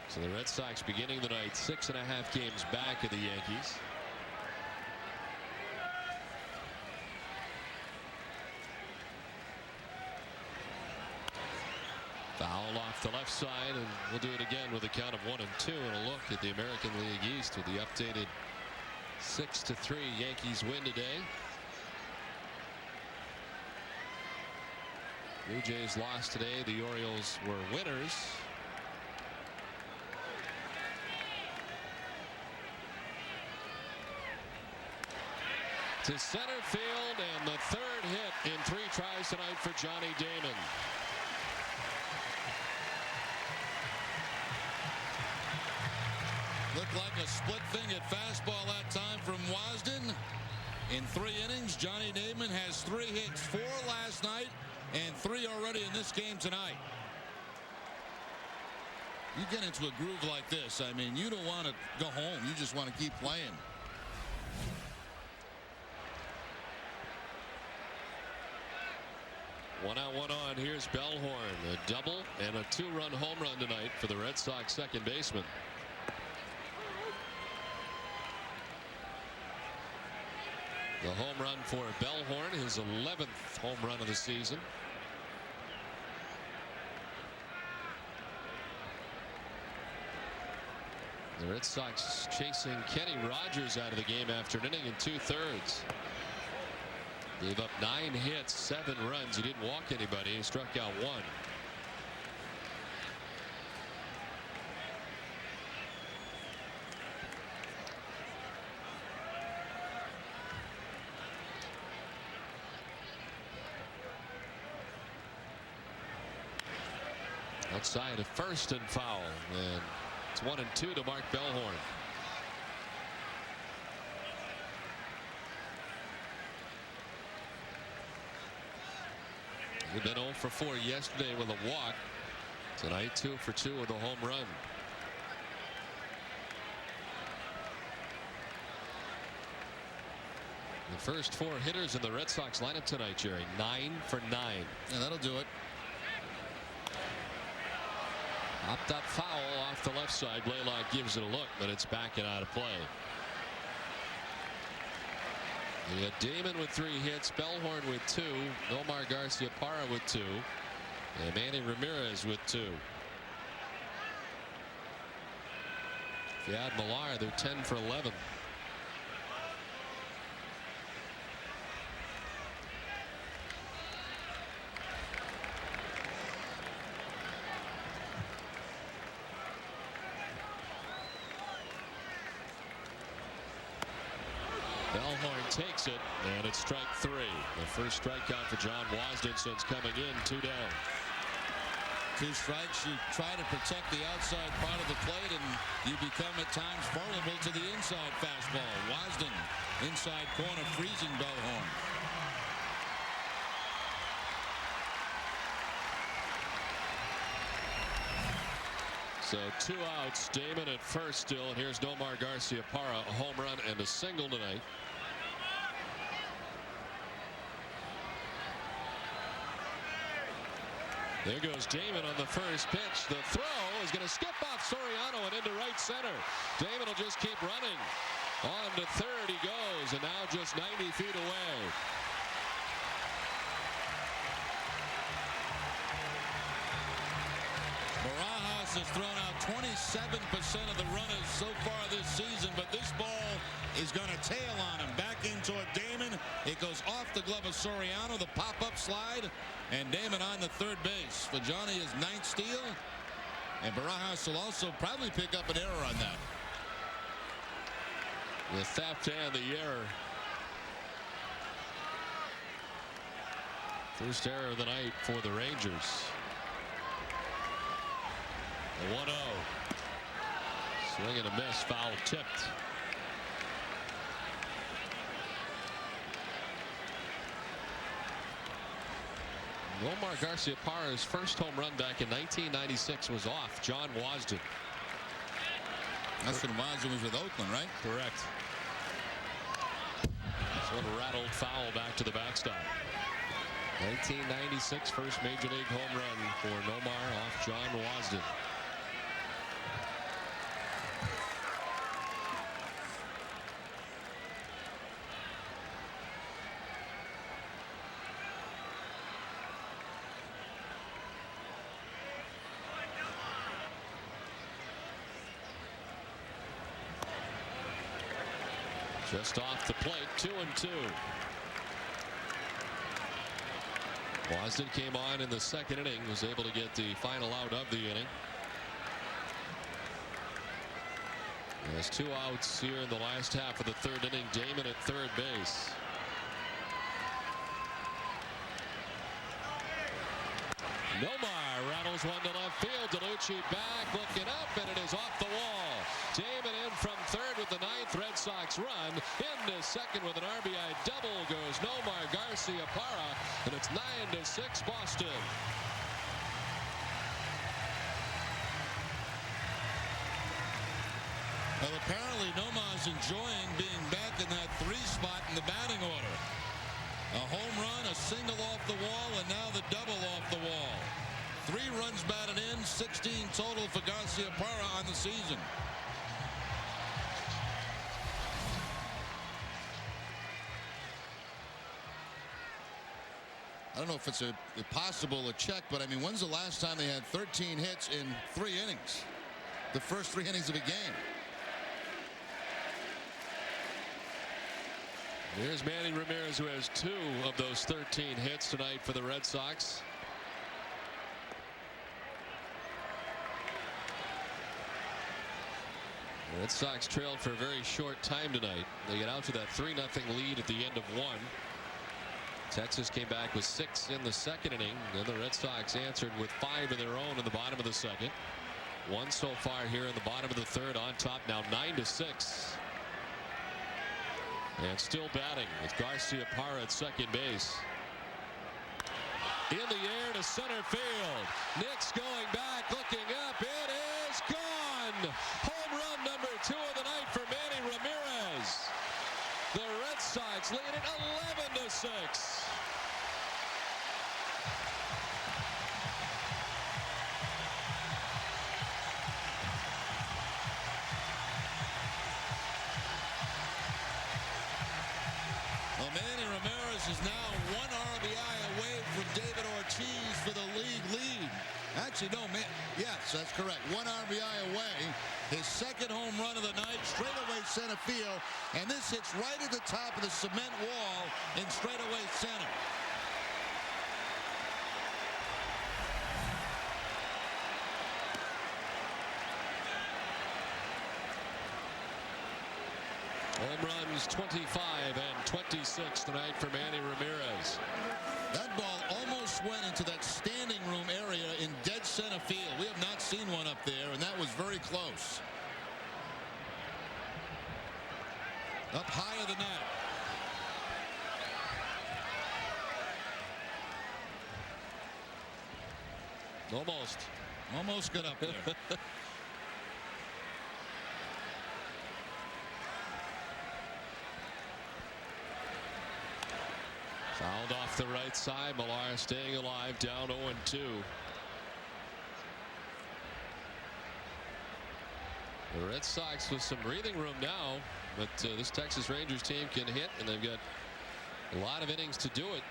So the Red Sox beginning the night 6.5 games back of the Yankees. Foul off the left side, and we'll do it again with a count of 1-2 and a look at the American League East with the updated 6-3 Yankees win today. Blue Jays lost today. The Orioles were winners. To center field, and the third hit in 3 tries tonight for Johnny Damon. Looked like a split finger fastball that time from Wasden. In 3 innings, Johnny Damon has 3 hits, 4 last night, and 3 already in this game tonight. You get into a groove like this, I mean, you don't want to go home. You just want to keep playing. One out, one on. Here's Bellhorn. A double and a 2-run home run tonight for the Red Sox second baseman. The home run for Bellhorn, his 11th home run of the season. The Red Sox chasing Kenny Rogers out of the game after an inning and 2/3. Gave up 9 hits, 7 runs. He didn't walk anybody. He struck out 1. Outside of first and foul, and it's 1-2 to Mark Bellhorn. He'd been 0 for 4 yesterday with a walk. Tonight 2 for 2 with a home run. The first 4 hitters in the Red Sox lineup tonight, Jerry, 9 for 9. Yeah, that'll do it. Popped up foul off the left side. Blaylock gives it a look, but it's back and out of play. You got Damon with 3 hits, Bellhorn with 2, Nomar Garciaparra with 2, and Manny Ramirez with 2. If you add Millar, they're 10 for 11. Bellhorn takes it, and it's strike 3. The first strikeout for John Wasden since coming in, 2 down. 2 strikes. You try to protect the outside part of the plate, and you become at times vulnerable to the inside fastball. Wasden, inside corner, freezing Bellhorn. So 2 outs. Damon at first still. And here's Nomar Garciaparra, a home run and a single tonight. There goes Damon on the first pitch. The throw is going to skip off Soriano and into right center. Damon will just keep running. On to third he goes, and now just 90 feet away. Barajas has thrown out 27% of the runners so far this season, but this ball is going to tail on him. Back in toward Damon. It goes off the glove of Soriano, the pop-up slide, and Damon on the third base. For Johnny, his 9th steal, and Barajas will also probably pick up an error on that. The theft and the error. First error of the night for the Rangers. A 1-0. Swing and a miss. Foul tipped. Nomar Garciaparra's first home run back in 1996 was off John Wasden. That's when Wasden was with Oakland, right? Correct. This one rattled foul back to the backstop. 1996 first major league home run for Nomar off John Wasden. Just off the plate, 2-2. Wasden came on in the second inning, was able to get the final out of the inning. There's 2 outs here in the last half of the third inning. Damon at third base. Nomar rattles one to left field. DeLucci back, looking up, and it is off the wall. Damon in from third with the 9th Red Sox run. Into second with an RBI double goes Nomar Garciaparra, and it's 9-6 Boston. Well, apparently Nomar's enjoying being back in that 3 spot in the batting order. A home run, a single off the wall, and now the double off the wall. 3 runs batted in, 16 total for Garciaparra on the season. I don't know if it's possible a check, but I mean, when's the last time they had 13 hits in 3 innings? The first 3 innings of a game. Here's Manny Ramirez, who has 2 of those 13 hits tonight for the Red Sox. The Red Sox trailed for a very short time tonight. They get out to that 3-0 lead at the end of 1. Texas came back with 6 in the second inning. Then the Red Sox answered with 5 of their own in the bottom of the second. 1 so far here in the bottom of the third. On top now 9-6. And still batting with Garciaparra at second base. In the air to center field. Nix going back, looking up. It is gone. Home run number 2 of the night for Manny Ramirez. The Red Sox lead it 11-6. Well, Manny Ramirez is now 1 RBI away from David Ortiz for the league lead. Actually, no, man. Yes, that's correct. 1 RBI away. His second home run of the night, straightaway center field. And this hits right at the top of the cement wall in straightaway center. Home runs 25 and 26 tonight for Manny Ramirez. That ball almost went into that standing room area in dead center field. We have not seen one up there, and that was very close. Up higher than that. Almost got up there. off the right side. Millar staying alive, down 0-2. The Red Sox with some breathing room now, but this Texas Rangers team can hit, and they've got a lot of innings to do it.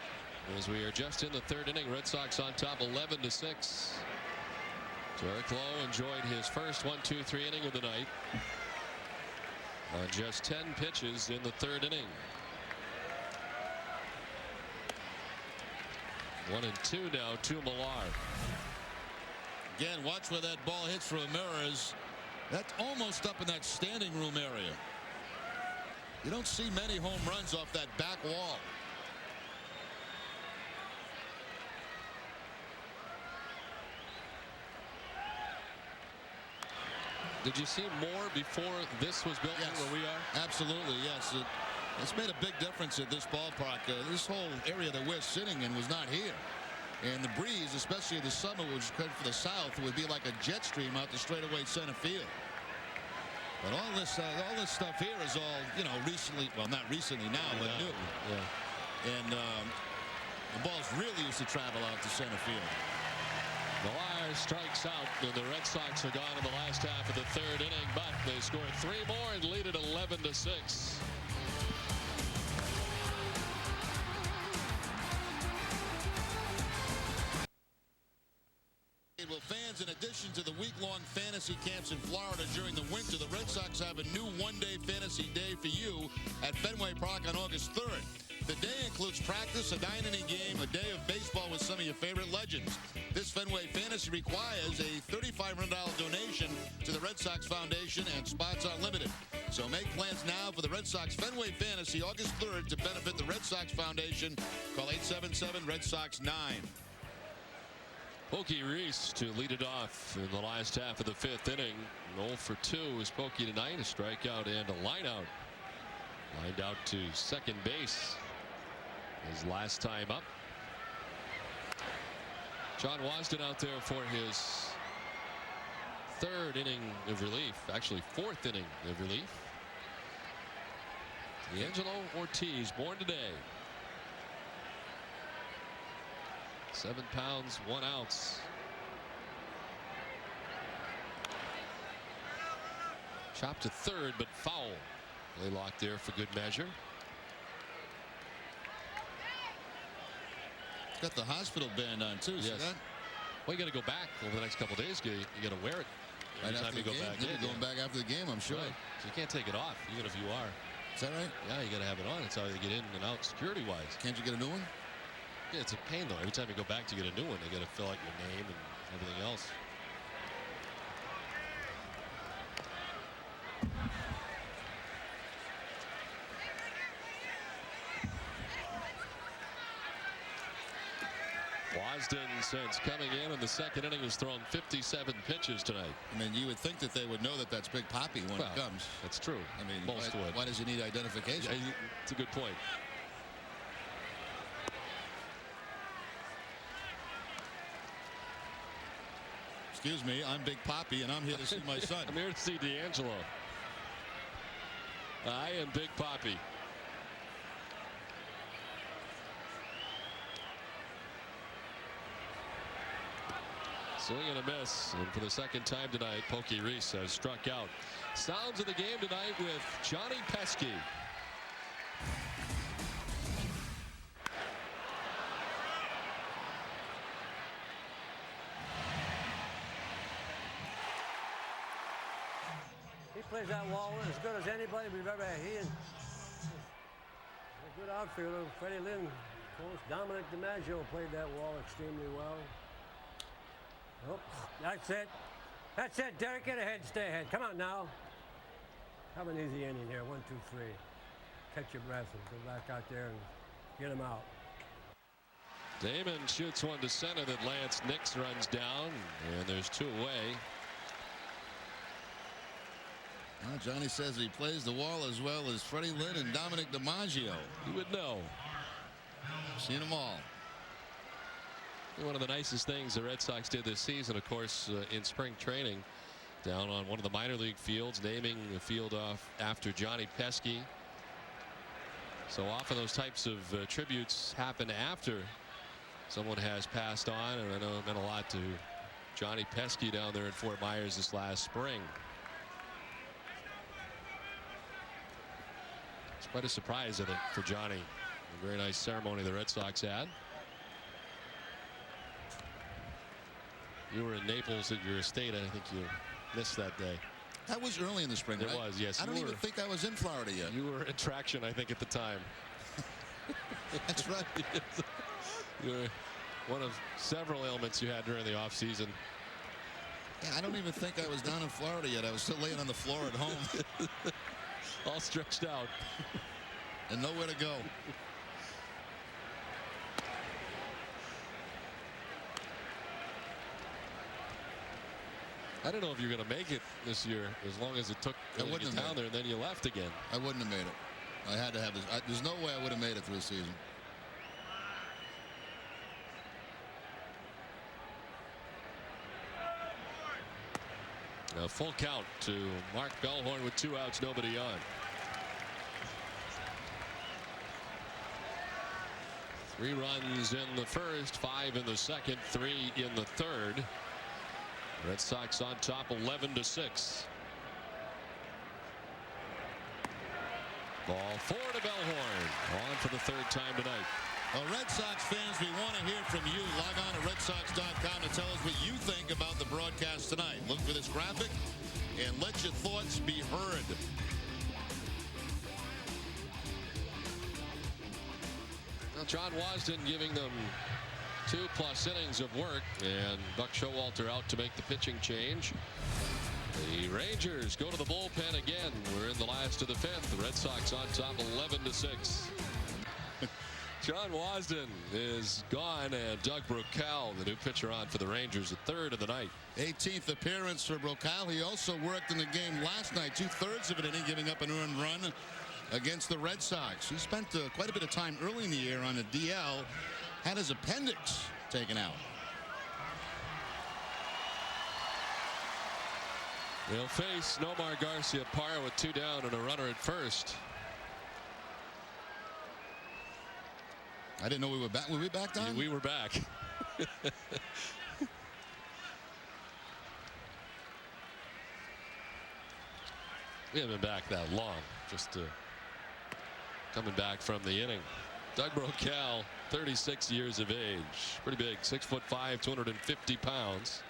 As we are just in the third inning, Red Sox on top 11-6. So Eric Lowe enjoyed his first 1-2-3 inning of the night on just 10 pitches in the third inning. 1-2 now to Millar. Again, watch where that ball hits for Ramirez. That's almost up in that standing room area. You don't see many home runs off that back wall. Did you see more before this was built? Yes, where we are? Absolutely, yes. It's made a big difference at this ballpark. This whole area that we're sitting in was not here. And the breeze, especially in the summer, which is good for the south, would be like a jet stream out the straightaway center field. But all this stuff here is all, recently, well, not recently now, but new. Yeah. And the balls really used to travel out to center field. Millar strikes out, and the Red Sox are gone in the last half of the third inning, but they scored 3 more and lead it 11-6. Well, fans, in addition to the week-long fantasy camps in Florida during the winter, the Red Sox have a new one-day fantasy day for you at Fenway Park on August 3rd. The day includes practice, a 9-inning game, a day of baseball with some of your favorite legends. This Fenway Fantasy requires a $3,500 donation to the Red Sox Foundation, and spots are limited. So make plans now for the Red Sox Fenway Fantasy August 3rd to benefit the Red Sox Foundation. Call 877-RED-SOX-9. Pokey Reese to lead it off in the last half of the fifth inning. 0 for 2 is Pokey tonight. A strikeout and a lineout. Lined out to second base. His last time up. John Wasden out there for his third inning of relief. Actually, fourth inning of relief. D'Angelo Ortiz, born today. 7 pounds, 1 ounce. Chopped to third, but foul. Blaylock there for good measure. Got the hospital band on too. Yes. See that? Well, you got to go back over the next couple of days. You got to wear it Right every time after you the go game. back. You'll be going back after the game, I'm sure. Right. So you can't take it off, even if you are. Is that right? Yeah, you got to have it on. It's how you get in and out security-wise. Can't you get a new one? Yeah, it's a pain though. Every time you go back to get a new one, they got to fill out your name and everything else. Wasden, since coming in the second inning, has thrown 57 pitches tonight. I mean, you would think that they would know that that's Big Poppy when it comes. That's true. I mean, most would. Why does he need identification? Yeah, it's a good point. Excuse me, I'm Big Poppy, and I'm here to see my son. I'm here to see D'Angelo. I am Big Poppy. Swing and a miss, and for the second time tonight, Pokey Reese has struck out. Sounds of the game tonight with Johnny Pesky. He plays that wall as good as anybody we've ever had. He and a good outfielder, Freddie Lynn, of course, Dominic DiMaggio played that wall extremely well. Oh, that's it. That's it, Derek. Get ahead, stay ahead. Come on now. Have an easy inning here. 1, 2, 3. Catch your breath and go back out there and get him out. Damon shoots one to center that Lance Nix runs down, and there's 2 away. Well, Johnny says he plays the wall as well as Freddie Lynn and Dominic DiMaggio. You would know. Seen them all. One of the nicest things the Red Sox did this season, of course, in spring training, down on one of the minor league fields, naming the field off after Johnny Pesky. So often those types of tributes happen after someone has passed on, and I know it meant a lot to Johnny Pesky down there in Fort Myers this last spring. It's quite a surprise, I think, for Johnny. A very nice ceremony the Red Sox had. You were in Naples at your estate. I think you missed that day. That was early in the spring, It right? was, yes. I don't even think I was in Florida yet. You were in traction, I think, at the time. That's right. You were one of several ailments you had during the offseason. Yeah, I don't even think I was down in Florida yet. I was still laying on the floor at home. All stretched out. And nowhere to go. I don't know if you're going to make it this year, as long as it took I to wouldn't get have down made there, and then you left again. I wouldn't have made it. I had to have this. There's no way I would have made it through the season. A full count to Mark Bellhorn with 2 outs, nobody on. 3 runs in the first, 5 in the second, 3 in the third. Red Sox on top 11-6. Ball 4 to Bellhorn. On for the 3rd time tonight. Well, Red Sox fans, we want to hear from you. Log on to redsox.com to tell us what you think about the broadcast tonight. Look for this graphic and let your thoughts be heard. Well, John Wasden giving them 2+ innings of work, and Buck Showalter out to make the pitching change. The Rangers go to the bullpen again. We're in the last of the 5th. The Red Sox on top 11-6. John Wasden is gone, and Doug Brocal, the new pitcher on for the Rangers, the 3rd of the night. 18th appearance for Brocal. He also worked in the game last night, 2/3 of an inning, giving up an earned run against the Red Sox. He spent quite a bit of time early in the year on a DL, had his appendix taken out. They'll face Nomar Garciaparra with 2 down and a runner at first. I didn't know we were back. Were we back, Don? We were back. We haven't been back that long. Just coming back from the inning. Doug Brocal, 36 years of age. Pretty big. 6'5", 250 pounds.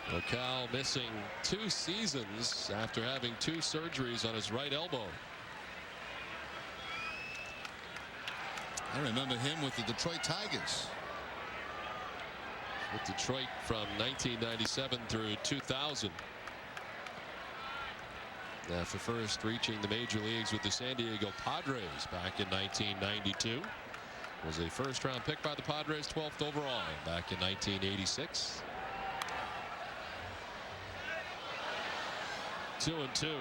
Brocal missing 2 seasons after having 2 surgeries on his right elbow. I remember him with the Detroit Tigers. With Detroit from 1997 through 2000. After first reaching the major leagues with the San Diego Padres back in 1992. Was a first-round pick by the Padres, 12th overall back in 1986. 2-2.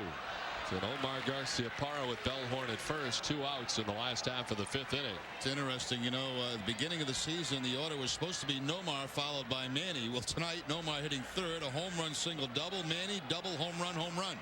So Nomar Garciaparra with Bellhorn at first, 2 outs in the last half of the 5th inning. It's interesting, you know, at the beginning of the season, the order was supposed to be Nomar followed by Manny. Well, tonight, Nomar hitting 3rd, a home run, single, double. Manny, double, home run, home run.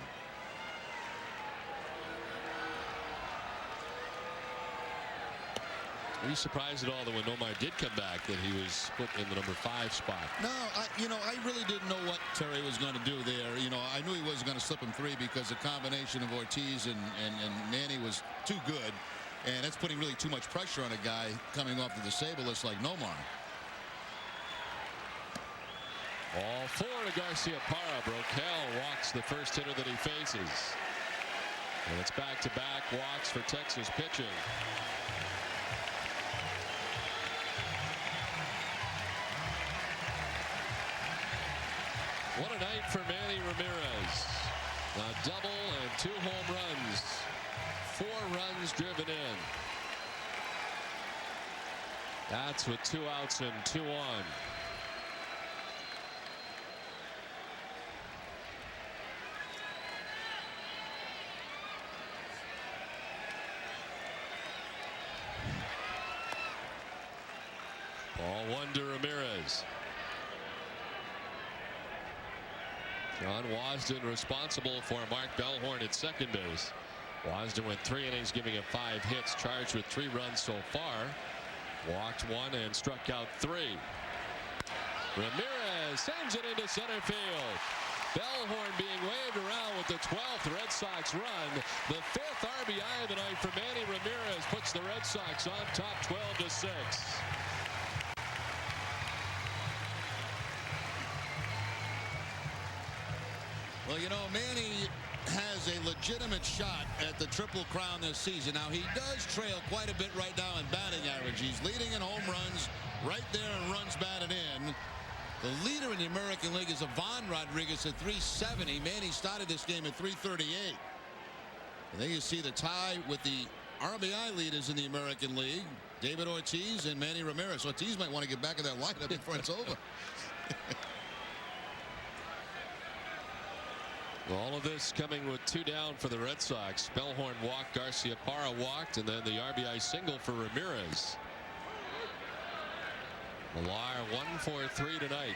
Are you surprised at all that when Nomar did come back that he was put in the number 5 spot? No, I really didn't know what Terry was going to do there. I knew he wasn't going to slip him 3 because the combination of Ortiz and Manny was too good. And that's putting really too much pressure on a guy coming off the disabled list like Nomar. All 4 to Garciaparra. Brocal walks the first hitter that he faces. And it's back-to-back walks for Texas pitching. What a night for Manny Ramirez. A double and 2 home runs. 4 runs driven in. That's with 2 outs and 2 on. Ball 1 to Ramirez. John Wasden responsible for Mark Bellhorn at second base. Wasden went 3 innings, giving up 5 hits, charged with 3 runs so far. Walked 1 and struck out 3. Ramirez sends it into center field. Bellhorn being waved around with the 12th Red Sox run. The 5th RBI of the night for Manny Ramirez puts the Red Sox on top 12-6. Well, you know, Manny has a legitimate shot at the Triple Crown this season. Now, he does trail quite a bit right now in batting average. He's leading in home runs right there in runs batted in. The leader in the American League is Ivan Rodriguez at 370. Manny started this game at 338. And then you see the tie with the RBI leaders in the American League, David Ortiz and Manny Ramirez. Ortiz might want to get back in that lineup before it's over. All of this coming with 2 down for the Red Sox. Bellhorn walked, Garciaparra walked, and then the RBI single for Ramirez. Millar 1 for 3 tonight.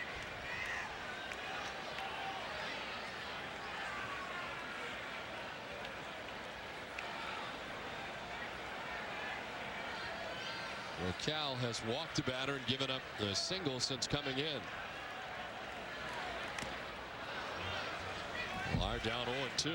Cal has walked the batter and given up a single since coming in. Millar down 0-2.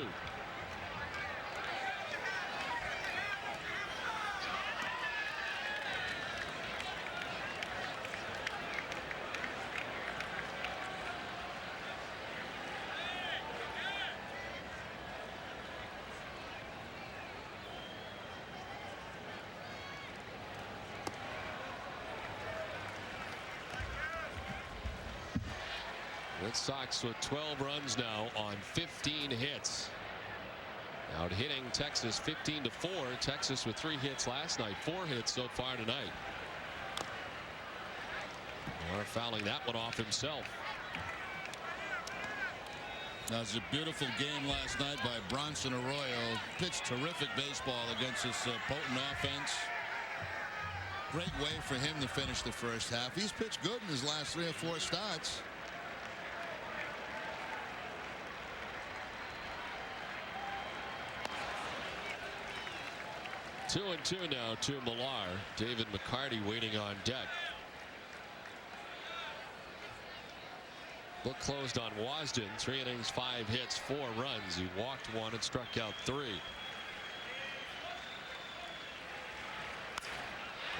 Red Sox with 12 runs now on 15 hits. Out hitting Texas 15-4. Texas with 3 hits last night, 4 hits so far tonight. Millar fouling that one off himself. That was a beautiful game last night by Bronson Arroyo. Pitched terrific baseball against this potent offense. Great way for him to finish the first half. He's pitched good in his last 3 or 4 starts. Two and 2 now to Millar. David McCarty waiting on deck. Book closed on Wasden. 3 innings, 5 hits, 4 runs. He walked 1 and struck out 3.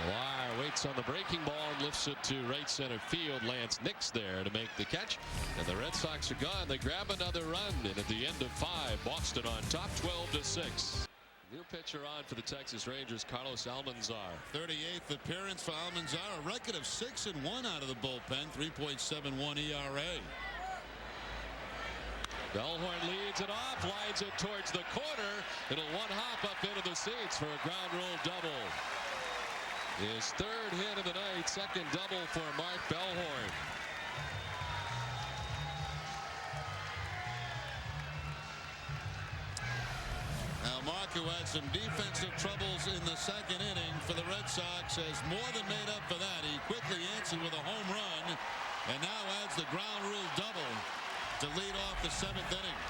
Millar waits on the breaking ball and lifts it to right center field. Lance Nix there to make the catch. And the Red Sox are gone. They grab another run. And at the end of 5, Boston on top 12-6. New pitcher on for the Texas Rangers, Carlos Almanzar. 38th appearance for Almanzar. A record of 6-1 out of the bullpen. 3.71 ERA. Bellhorn leads it off, lines it towards the corner. It'll one hop up into the seats for a ground rule double. His 3rd hit of the night, 2nd double for Mark Bellhorn. Now Mark, who had some defensive troubles in the 2nd inning for the Red Sox, has more than made up for that. He quickly answered with a home run and now adds the ground rule double to lead off the 7th inning.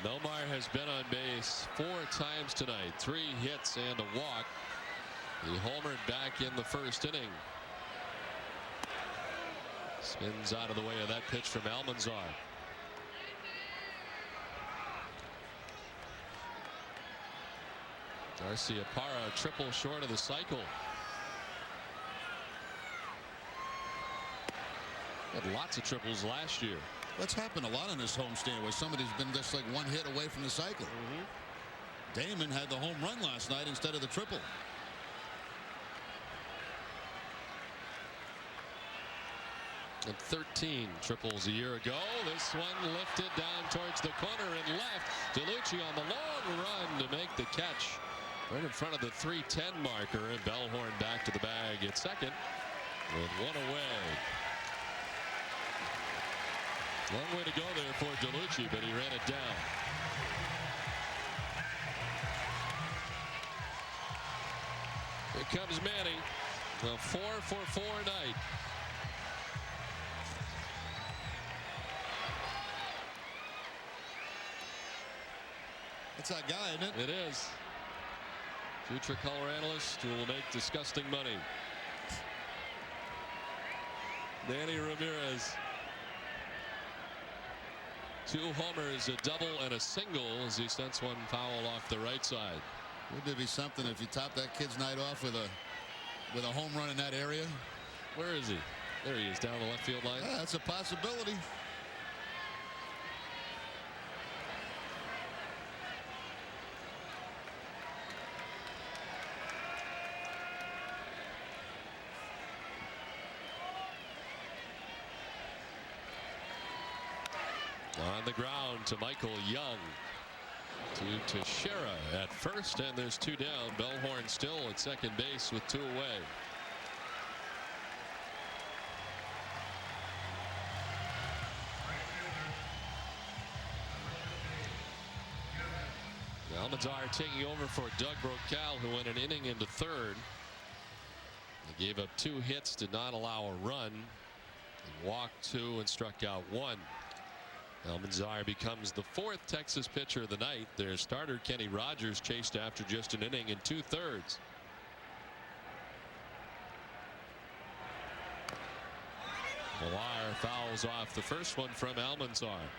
Nomar has been on base 4 times tonight, 3 hits and a walk. He homered back in the 1st inning. Spins out of the way of that pitch from Almanzar. Garciaparra triple short of the cycle. Had lots of triples last year. That's happened a lot in this homestand where somebody's been just like 1 hit away from the cycle. Damon had the home run last night instead of the triple. And 13 triples a year ago. This one lifted down towards the corner and left. DeLucci on the long run to make the catch right in front of the 310 marker, and Bellhorn back to the bag at second with 1 away. Long way to go there for DeLucci, but he ran it down. Here comes Manny. A 4-for-4 night. That's that guy, isn't it? It is. Future color analyst who will make disgusting money. Manny Ramirez. 2 homers, a double, and a single as he sends one foul off the right side. Wouldn't it be something if you top that kid's night off with a home run in that area? Where is he? There he is, down the left field line. Yeah, that's a possibility. On the ground to Michael Young. To Teixeira at first, and there's 2 down. Bellhorn still at second base with 2 away. Almanzar taking over for Doug Brocal, who went an inning into third. He gave up 2 hits, did not allow a run. He walked 2 and struck out 1. Almanzar becomes the 4th Texas pitcher of the night. Their starter Kenny Rogers chased after just an inning and 2/3. Millar fouls off the first one from Almanzar.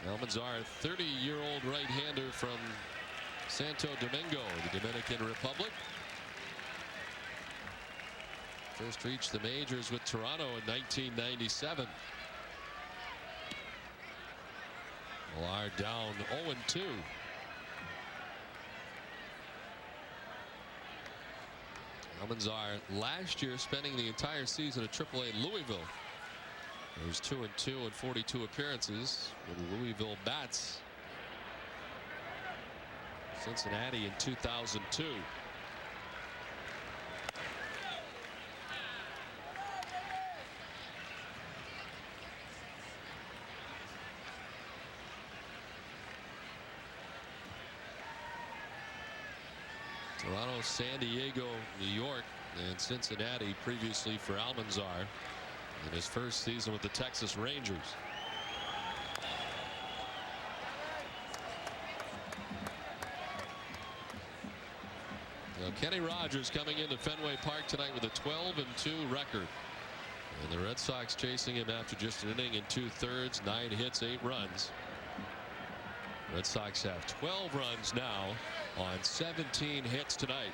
Almanzar, 30-year-old right-hander from Santo Domingo, the Dominican Republic. First reached the majors with Toronto in 1997. Millar down 0-2. Almanzar last year spending the entire season at AAA Louisville. He was 2-2 in 42 appearances with the Louisville Bats. Cincinnati in 2002. Toronto, San Diego, New York, and Cincinnati previously for Almanzar in his first season with the Texas Rangers. Now Kenny Rogers coming into Fenway Park tonight with a 12-2 record. And the Red Sox chasing him after just an inning and 2/3, 9 hits, 8 runs. Red Sox have 12 runs now on 17 hits tonight.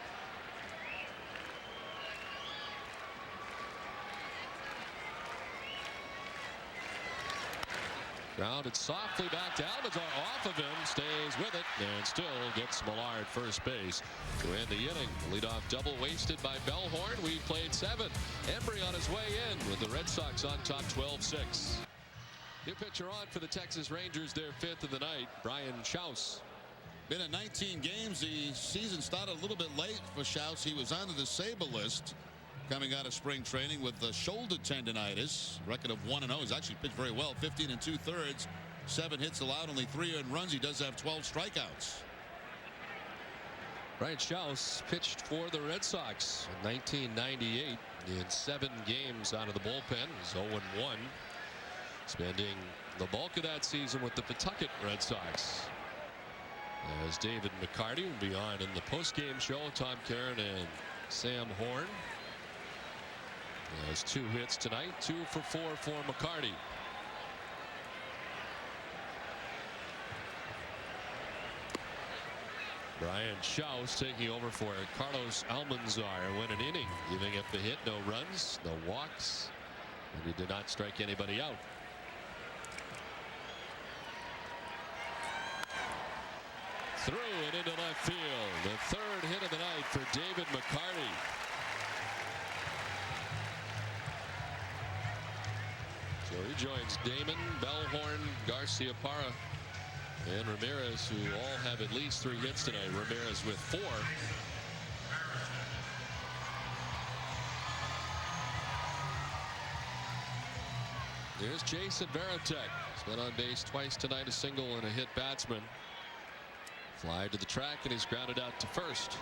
Grounded softly back to Almanzar, off of him, stays with it, and still gets Millar at first base to end the inning. Leadoff double wasted by Bellhorn. We played 7. Embry on his way in with the Red Sox on top 12-6. New pitcher on for the Texas Rangers, their 5th of the night, Brian Schaus. Been at 19 games. The season started a little bit late for Schaus. He was on the disabled list coming out of spring training with the shoulder tendonitis. Record of 1-0. He's actually pitched very well. 15 2/3, 7 hits allowed, only 3 earned runs. He does have 12 strikeouts. Brian Schaus pitched for the Red Sox in 1998 in 7 games out of the bullpen. He's 0-1. Spending the bulk of that season with the Pawtucket Red Sox. As David McCarty will be on in the postgame show, Tom Caron and Sam Horn. He has 2 hits tonight, 2 for 4 for McCarty. Brian Schaus taking over for Carlos Almanzar. Went an inning, giving up the hit, no runs, no walks, and he did not strike anybody out. Through and into left field. The 3rd hit of the night for David McCarty. So he joins Damon, Bellhorn, Garciaparra, and Ramirez, who all have at least 3 hits tonight. Ramirez with 4. There's Jason Varitek. He's been on base twice tonight, a single and a hit batsman. Fly to the track, and he's grounded out to first.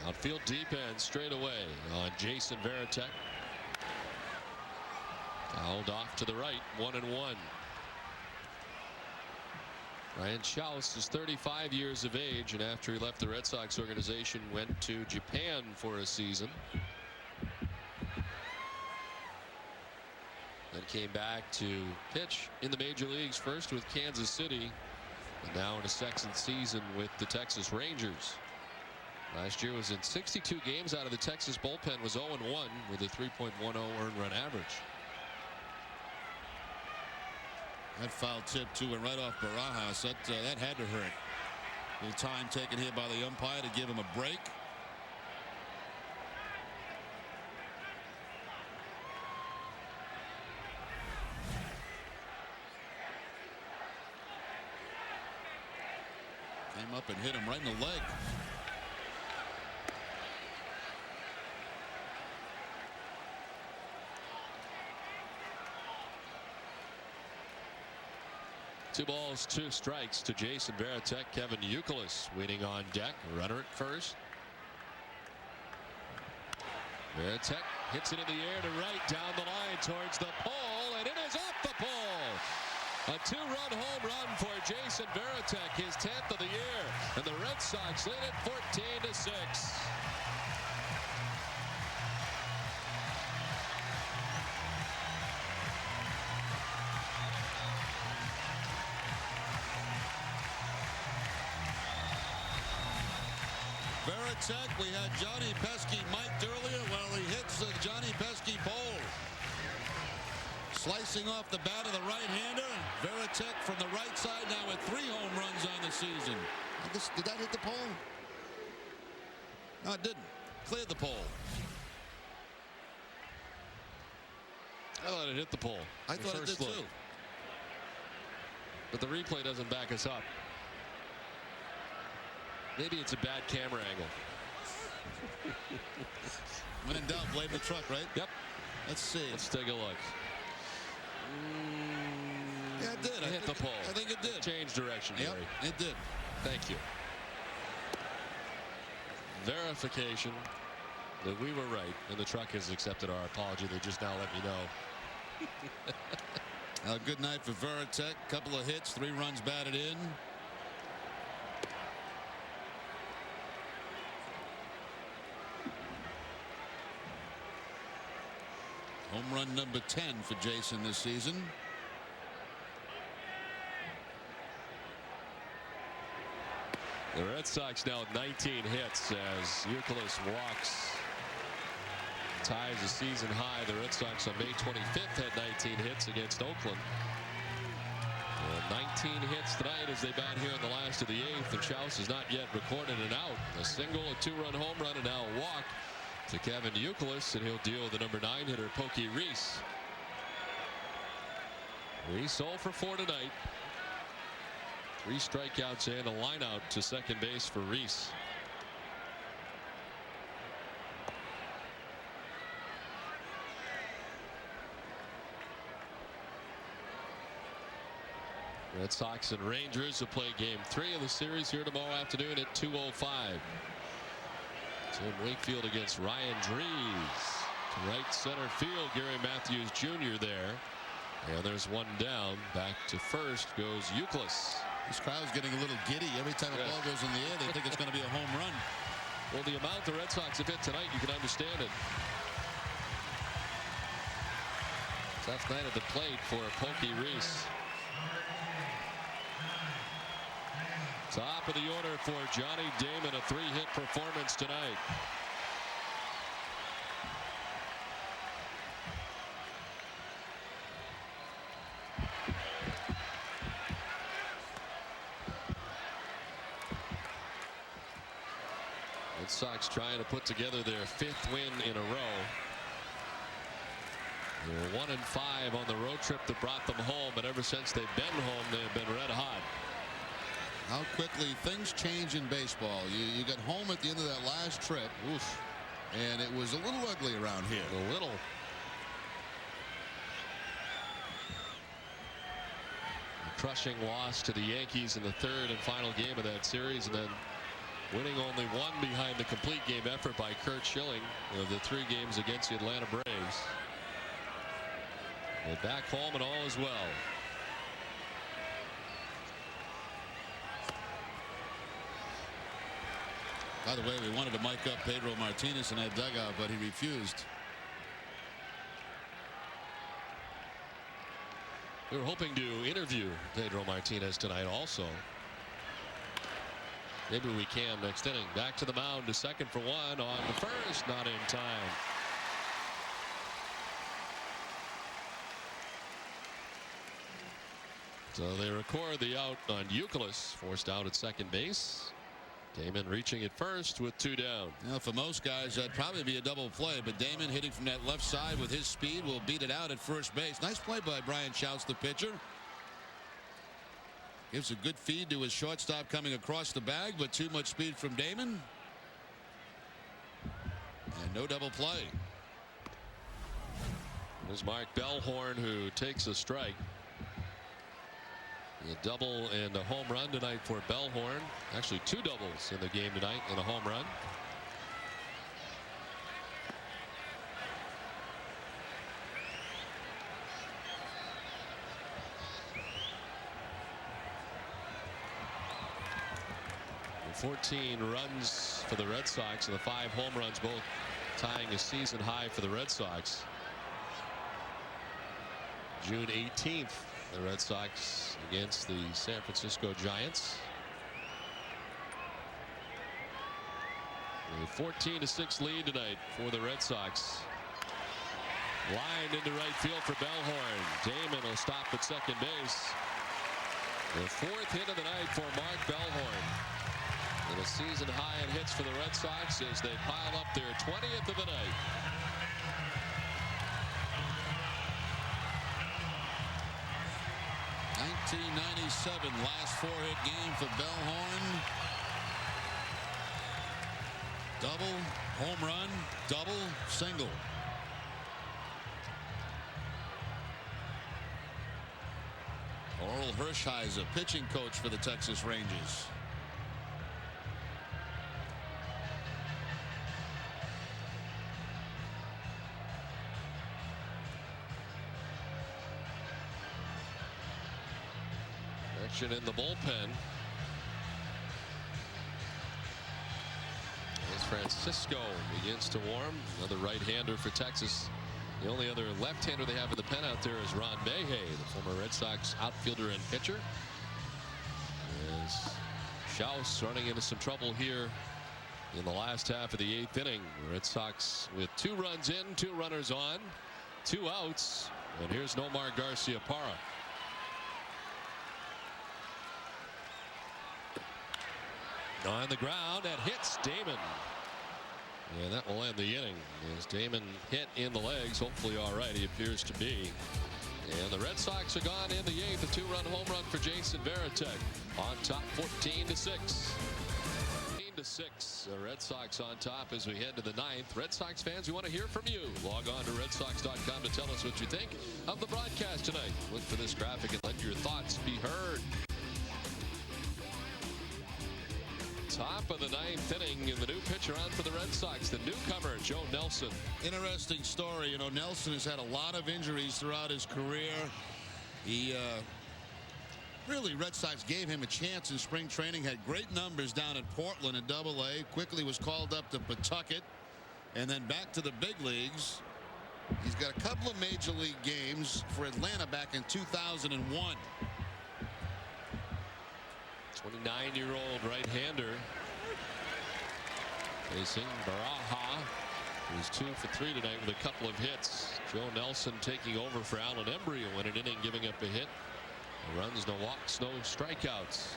Outfield deep end straight away on Jason Varitek. Fouled off to the right, 1-1. Ryan Schaus is 35 years of age, and after he left the Red Sox organization, went to Japan for a season. Then came back to pitch in the major leagues, first with Kansas City, and now in a second season with the Texas Rangers. Last year was in 62 games out of the Texas bullpen, was 0-1 with a 3.10 earned run average. That foul tip too went right off Barajas. That had to hurt. A little time taken here by the umpire to give him a break. Came up and hit him right in the leg. Two balls, two strikes to Jason Varitek. Kevin Youkilis waiting on deck. Runner at first. Varitek hits it in the air to right, down the line towards the pole, and it is off the pole. A two-run home run for Jason Varitek, his 10th of the year, and the Red Sox lead it 14-6. Varitek, we had Johnny Pesky mic'd earlier. Well, he hits the Johnny Pesky pole. Slicing off the bat of the right-hander. Varitek from the right side now with 3 home runs on the season. I guess, did that hit the pole? No, it didn't. Cleared the pole. I thought it hit the pole. I thought it did too. But the replay doesn't back us up. Maybe it's a bad camera angle. When in doubt, blame the truck, right? Yep. Let's see. Let's take a look. Yeah, it did. It hit the pole. I think it did. Change direction, Yep, Gary. it did. Thank you. Verification that we were right, and the truck has accepted our apology. They just now let me know. A good night for Varitek. Couple of hits, 3 runs batted in. Home run number 10 for Jason this season. The Red Sox now 19 hits as Youkilis walks. Ties the season high. The Red Sox on May 25th had 19 hits against Oakland. 19 hits tonight as they bat here in the last of the 8th, and Schaus has not yet recorded an out. A single, a 2-run home run, and now a walk to Kevin Youkilis, and he'll deal with the number 9 hitter, Pokey Reese. Reese 0 for 4 tonight. 3 strikeouts and a line out to second base for Reese. Red Sox and Rangers will play game 3 of the series here tomorrow afternoon at 2:05. Tim Wakefield against Ryan Drees. To right center field, Gary Matthews Jr. there. And there's one down. Back to first goes Youkilis. This crowd's getting a little giddy. Every time a ball goes in the air, they think it's going to be a home run. Well, the amount the Red Sox have hit tonight, you can understand it. Tough night at the plate for Pokey Reese. Top of the order for Johnny Damon, a 3-hit performance tonight. Red Sox trying to put together their 5th win in a row. They're 1-5 on the road trip that brought them home, but ever since they've been home, they have been red hot. How quickly things change in baseball. You got home at the end of that last trip. Oof. And it was a little ugly around here. A little. A crushing loss to the Yankees in the third and final game of that series, and then winning only one behind the complete game effort by Curt Schilling of the 3 games against the Atlanta Braves. But back home and all is well. By the way, we wanted to mic up Pedro Martinez in that dugout, but he refused. We were hoping to interview Pedro Martinez tonight also. Maybe we can next inning. Back to the mound to second for one on the first, not in time. So they record the out on Youkilis, forced out at second base. Damon reaching at first with 2 down. Now, for most guys, that'd probably be a double play, but Damon hitting from that left side with his speed will beat it out at first base. Nice play by Brian Schouts, the pitcher. Gives a good feed to his shortstop coming across the bag, but too much speed from Damon. And no double play. There's Mark Bellhorn, who takes a strike. A double and a home run tonight for Bellhorn. Actually 2 doubles in the game tonight and a home run. And 14 runs for the Red Sox, and the 5 home runs, both tying a season high for the Red Sox. June 18th. The Red Sox against the San Francisco Giants. A 14-6 lead tonight for the Red Sox. Lined into right field for Bellhorn. Damon will stop at second base. The 4th hit of the night for Mark Bellhorn. And a season high in hits for the Red Sox as they pile up their 20th of the night. '97 last 4-hit game for Bellhorn. Double, home run, double, single. Oral Hershiser, pitching coach for the Texas Rangers. In the bullpen. As Francisco begins to warm, another right-hander for Texas. The only other left-hander they have in the pen out there is Ron Behe, the former Red Sox outfielder and pitcher. As Schaus running into some trouble here in the last half of the 8th inning. The Red Sox with 2 runs in, 2 runners on, 2 outs, and here's Nomar Garciaparra. On the ground, that hits Damon. And that will end the inning as Damon hit in the legs. Hopefully all right, he appears to be. And the Red Sox are gone in the 8th. A 2-run home run for Jason Varitek on top, 14-6. 14-6. The Red Sox on top as we head to the 9th. Red Sox fans, we want to hear from you. Log on to redsox.com to tell us what you think of the broadcast tonight. Look for this graphic and let your thoughts be heard. Top of the 9th inning, and the new pitcher on for the Red Sox, the newcomer, Joe Nelson. Interesting story. You know, Nelson has had a lot of injuries throughout his career. He really, Red Sox gave him a chance in spring training, had great numbers down at Portland at Double-A, quickly was called up to Pawtucket, and then back to the big leagues. He's got a couple of major league games for Atlanta back in 2001. 29-year-old right-hander facing Baraja, who's 2 for 3 tonight with a couple of hits. Joe Nelson taking over for Alan Embry in an inning, giving up a hit. No runs, no walks, no strikeouts.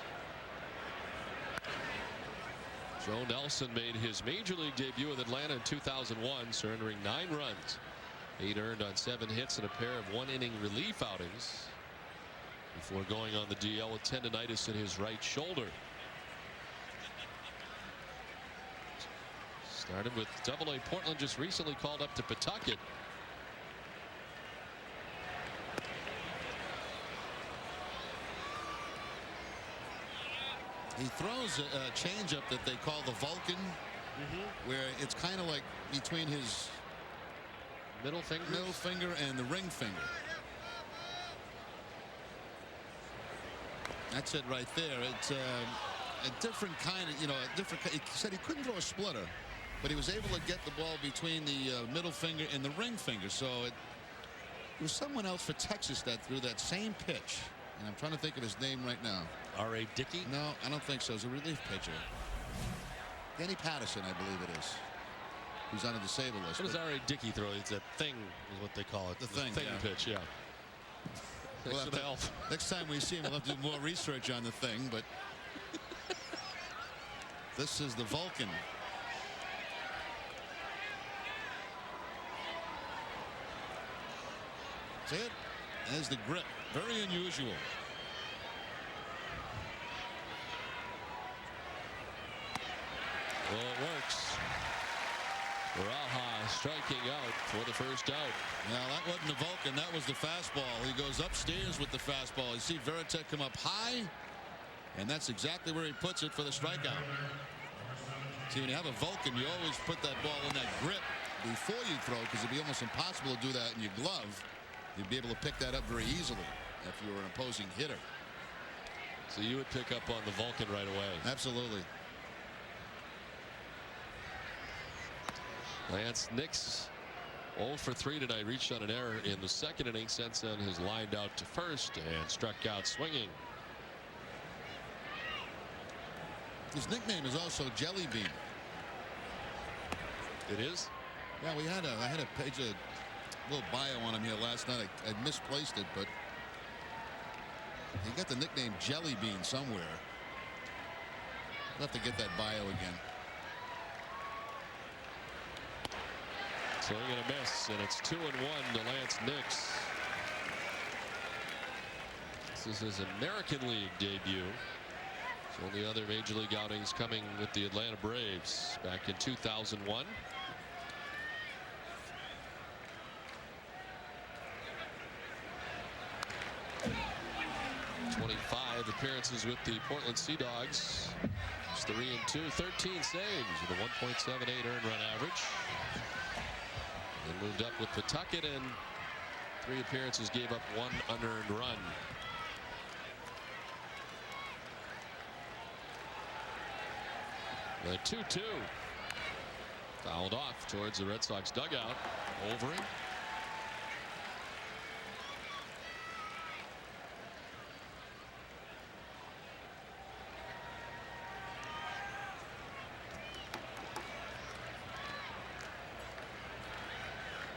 Joe Nelson made his major league debut with Atlanta in 2001, surrendering 9 runs. 8 earned on 7 hits and a pair of 1-inning relief outings before going on the DL with tendonitis in his right shoulder. Started with Double-A Portland, just recently called up to Pawtucket. He throws a changeup that they call the Vulcan, where it's kind of like between his middle finger and the ring finger. That's it right there. It's a different kind of, a different. He said he couldn't throw a splitter, but he was able to get the ball between the middle finger and the ring finger. So it was someone else for Texas that threw that same pitch. And I'm trying to think of his name right now. R.A. Dickey? No, I don't think so. It's a relief pitcher. Danny Patterson, I believe it is. Who's on the disabled list. What does R.A. Dickey throw? It's a thing, is what they call it. The thing pitch, yeah. We'll next time we see him, we'll have to do more research on the thing, but this is the Vulcan. See it? There's the grip. Very unusual. Well, it works. Raha striking out for the first out. Now, that wasn't the Vulcan. That was the fastball. He goes upstairs with the fastball. You see Veritek come up high, and that's exactly where he puts it for the strikeout. See, when you have a Vulcan, you always put that ball in that grip before you throw, because it'd be almost impossible to do that in your glove. You'd be able to pick that up very easily if you were an opposing hitter. So you would pick up on the Vulcan right away. Absolutely. Lance Nix 0 for 3 tonight. Reached on an error in the second inning. Since then has lined out to first and struck out swinging. His nickname is also Jelly Bean. It is? Yeah, I had a page, a little bio on him here last night. I misplaced it, but he got the nickname Jelly Bean somewhere. I'll have to get that bio again. Swing and a miss, and it's 2-1 to Lance Nix. This is his American League debut. So only other major league outings coming with the Atlanta Braves back in 2001. Appearances with the Portland Sea Dogs. It's 3-2, 13 saves with a 1.78 earned run average. They moved up with Pawtucket, and 3 appearances gave up 1 unearned run. The 2-2 fouled off towards the Red Sox dugout. Over it.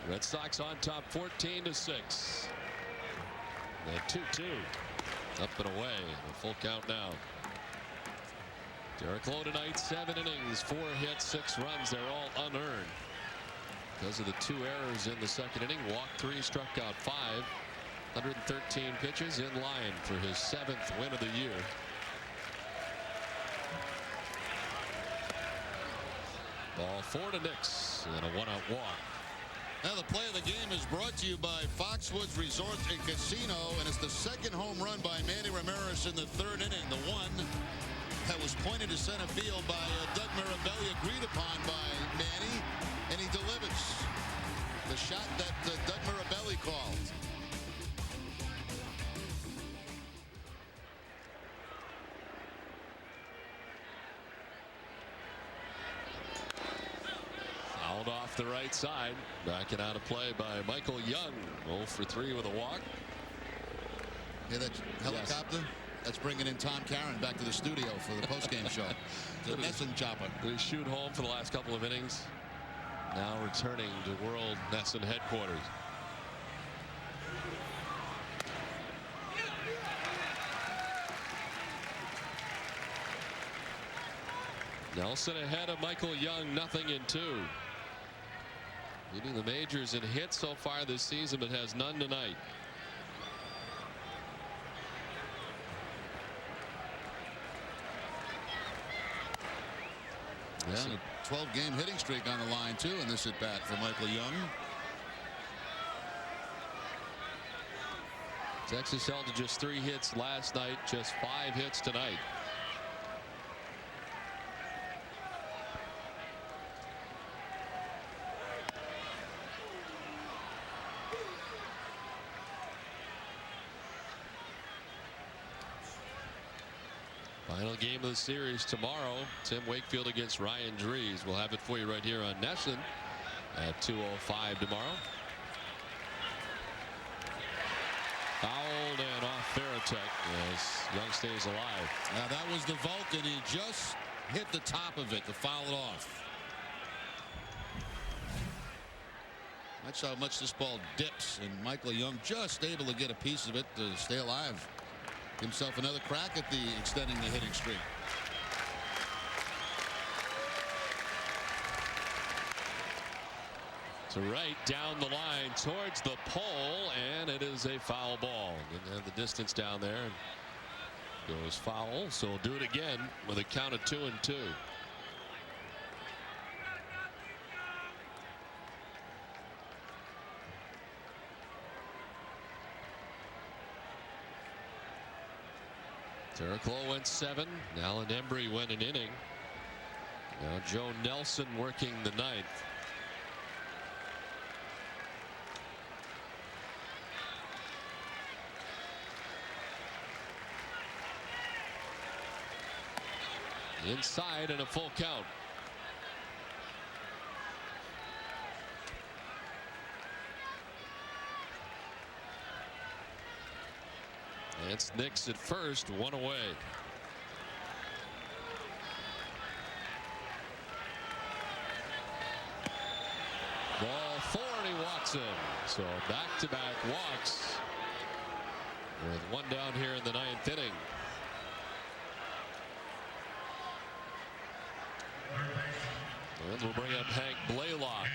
Red Sox on top 14-6. The 2-2 up and away. A full count now. Derek Lowe tonight, 7 innings, 4 hits, 6 runs. They're all unearned because of the 2 errors in the second inning. Walked 3, struck out 5. 113 pitches, in line for his 7th win of the year. Ball 4 to Nix and a 1-out walk. Now the play of the game is brought to you by Foxwoods Resort and Casino, and it's the second home run by Manny Ramirez in the 3rd inning. The one that was pointed to center field by Doug Mirabelli, agreed upon by Manny, and he delivers the shot that Doug Mirabelli called. Off the right side, backing out of play by Michael Young. 0 for 3 with a walk. Yeah, that helicopter. Yes. That's bringing in Tom Caron back to the studio for the postgame show. The Nesson chopper. They shoot home for the last couple of innings. Now returning to World Nesson headquarters. Nelson ahead of Michael Young, 0-2. Leading the majors in hits so far this season, but has none tonight. Nelson. And a 12-game hitting streak on the line, too, in this at-bat for Michael Young. Texas held to just 3 hits last night, just 5 hits tonight. Final game of the series tomorrow. Tim Wakefield against Ryan Dries. We'll have it for you right here on NESN at 2:05 tomorrow. Fouled and off Veritek as Young stays alive. Now that was the Vulcan. He just hit the top of it to foul it off. That's how much this ball dips, and Michael Young just able to get a piece of it to stay alive. Himself another crack at the extending the hitting streak. To right down the line towards the pole, and it is a foul ball. Didn't have the distance down there, and goes foul. So we'll do it again with a count of 2-2. Derek Lowe went 7. Alan Embry went an inning. Now Joe Nelson working the 9th. Inside and a full count. It's Nix at first, 1 away. Ball 4 and he walks him. So back-to-back walks with 1 down here in the 9th inning. And we'll bring up Hank Blaylock.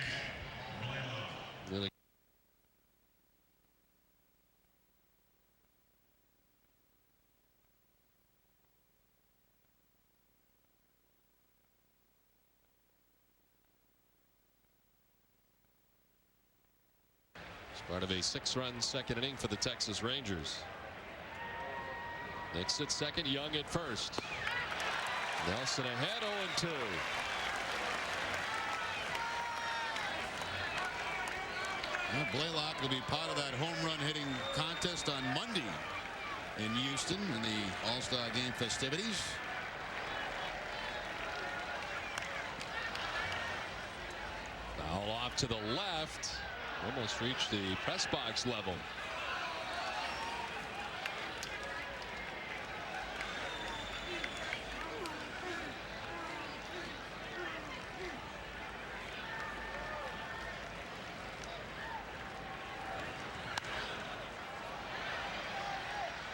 Part of a 6-run second inning for the Texas Rangers. Nix at second, Young at first. Nelson ahead, 0-2. Well, Blaylock will be part of that home run hitting contest on Monday in Houston in the All-Star Game festivities. Foul off to the left. Almost reached the press box level.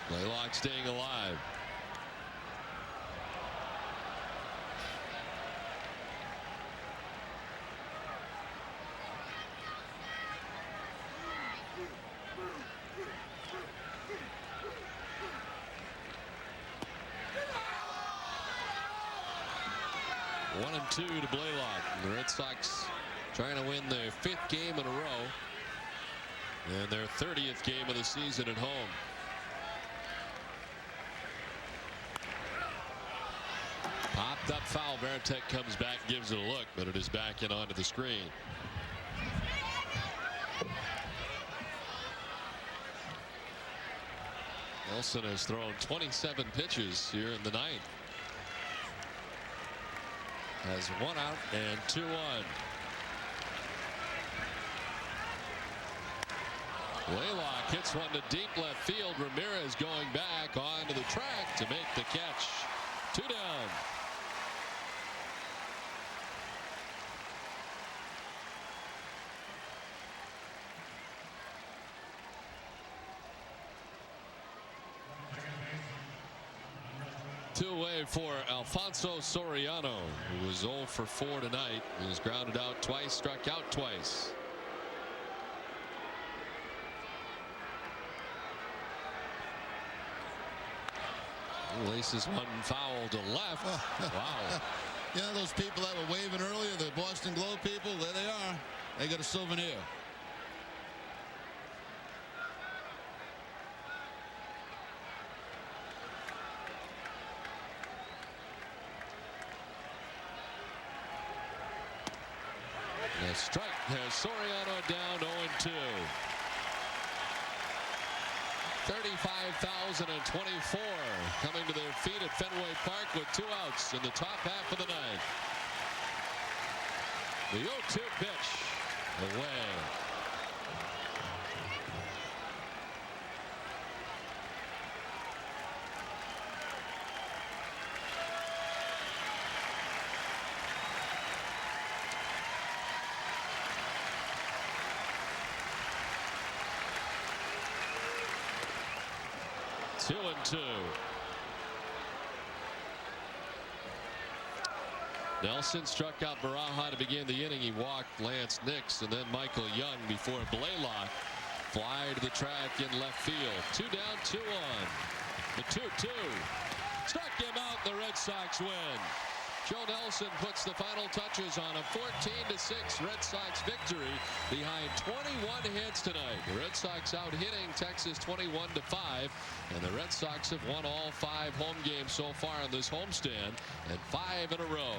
Blaylock staying alive. One and 2 to Blaylock. The Red Sox trying to win their 5th game in a row and their 30th game of the season at home. Popped up foul. Veritek comes back, gives it a look, but it is back in onto the screen. Nelson has thrown 27 pitches here in the 9th. Has 1 out and 2 on. Blaylock hits one to deep left field. Ramirez going back onto the track to make the catch. 2 down. Two away for Alfonso Soriano, who was 0 for 4 tonight. He was grounded out twice, struck out twice. He laces one foul to left. Wow. You know, those people that were waving earlier, the Boston Globe people, there they are. They got a souvenir. The strike has Soriano down 0-2. 35,024 coming to their feet at Fenway Park with 2 outs in the top half of the ninth. The 0-2 pitch away. Two and two. Nelson struck out Baraja to begin the inning. He walked Lance Nix and then Michael Young before Blaylock fly to the track in left field. 2 down, 2 on. The 2-2 struck him out. The Red Sox win. Joe Nelson puts the final touches on a 14-6 Red Sox victory behind 21 hits tonight. The Red Sox out hitting Texas 21-5, and the Red Sox have won all 5 home games so far in this homestand, and 5 in a row.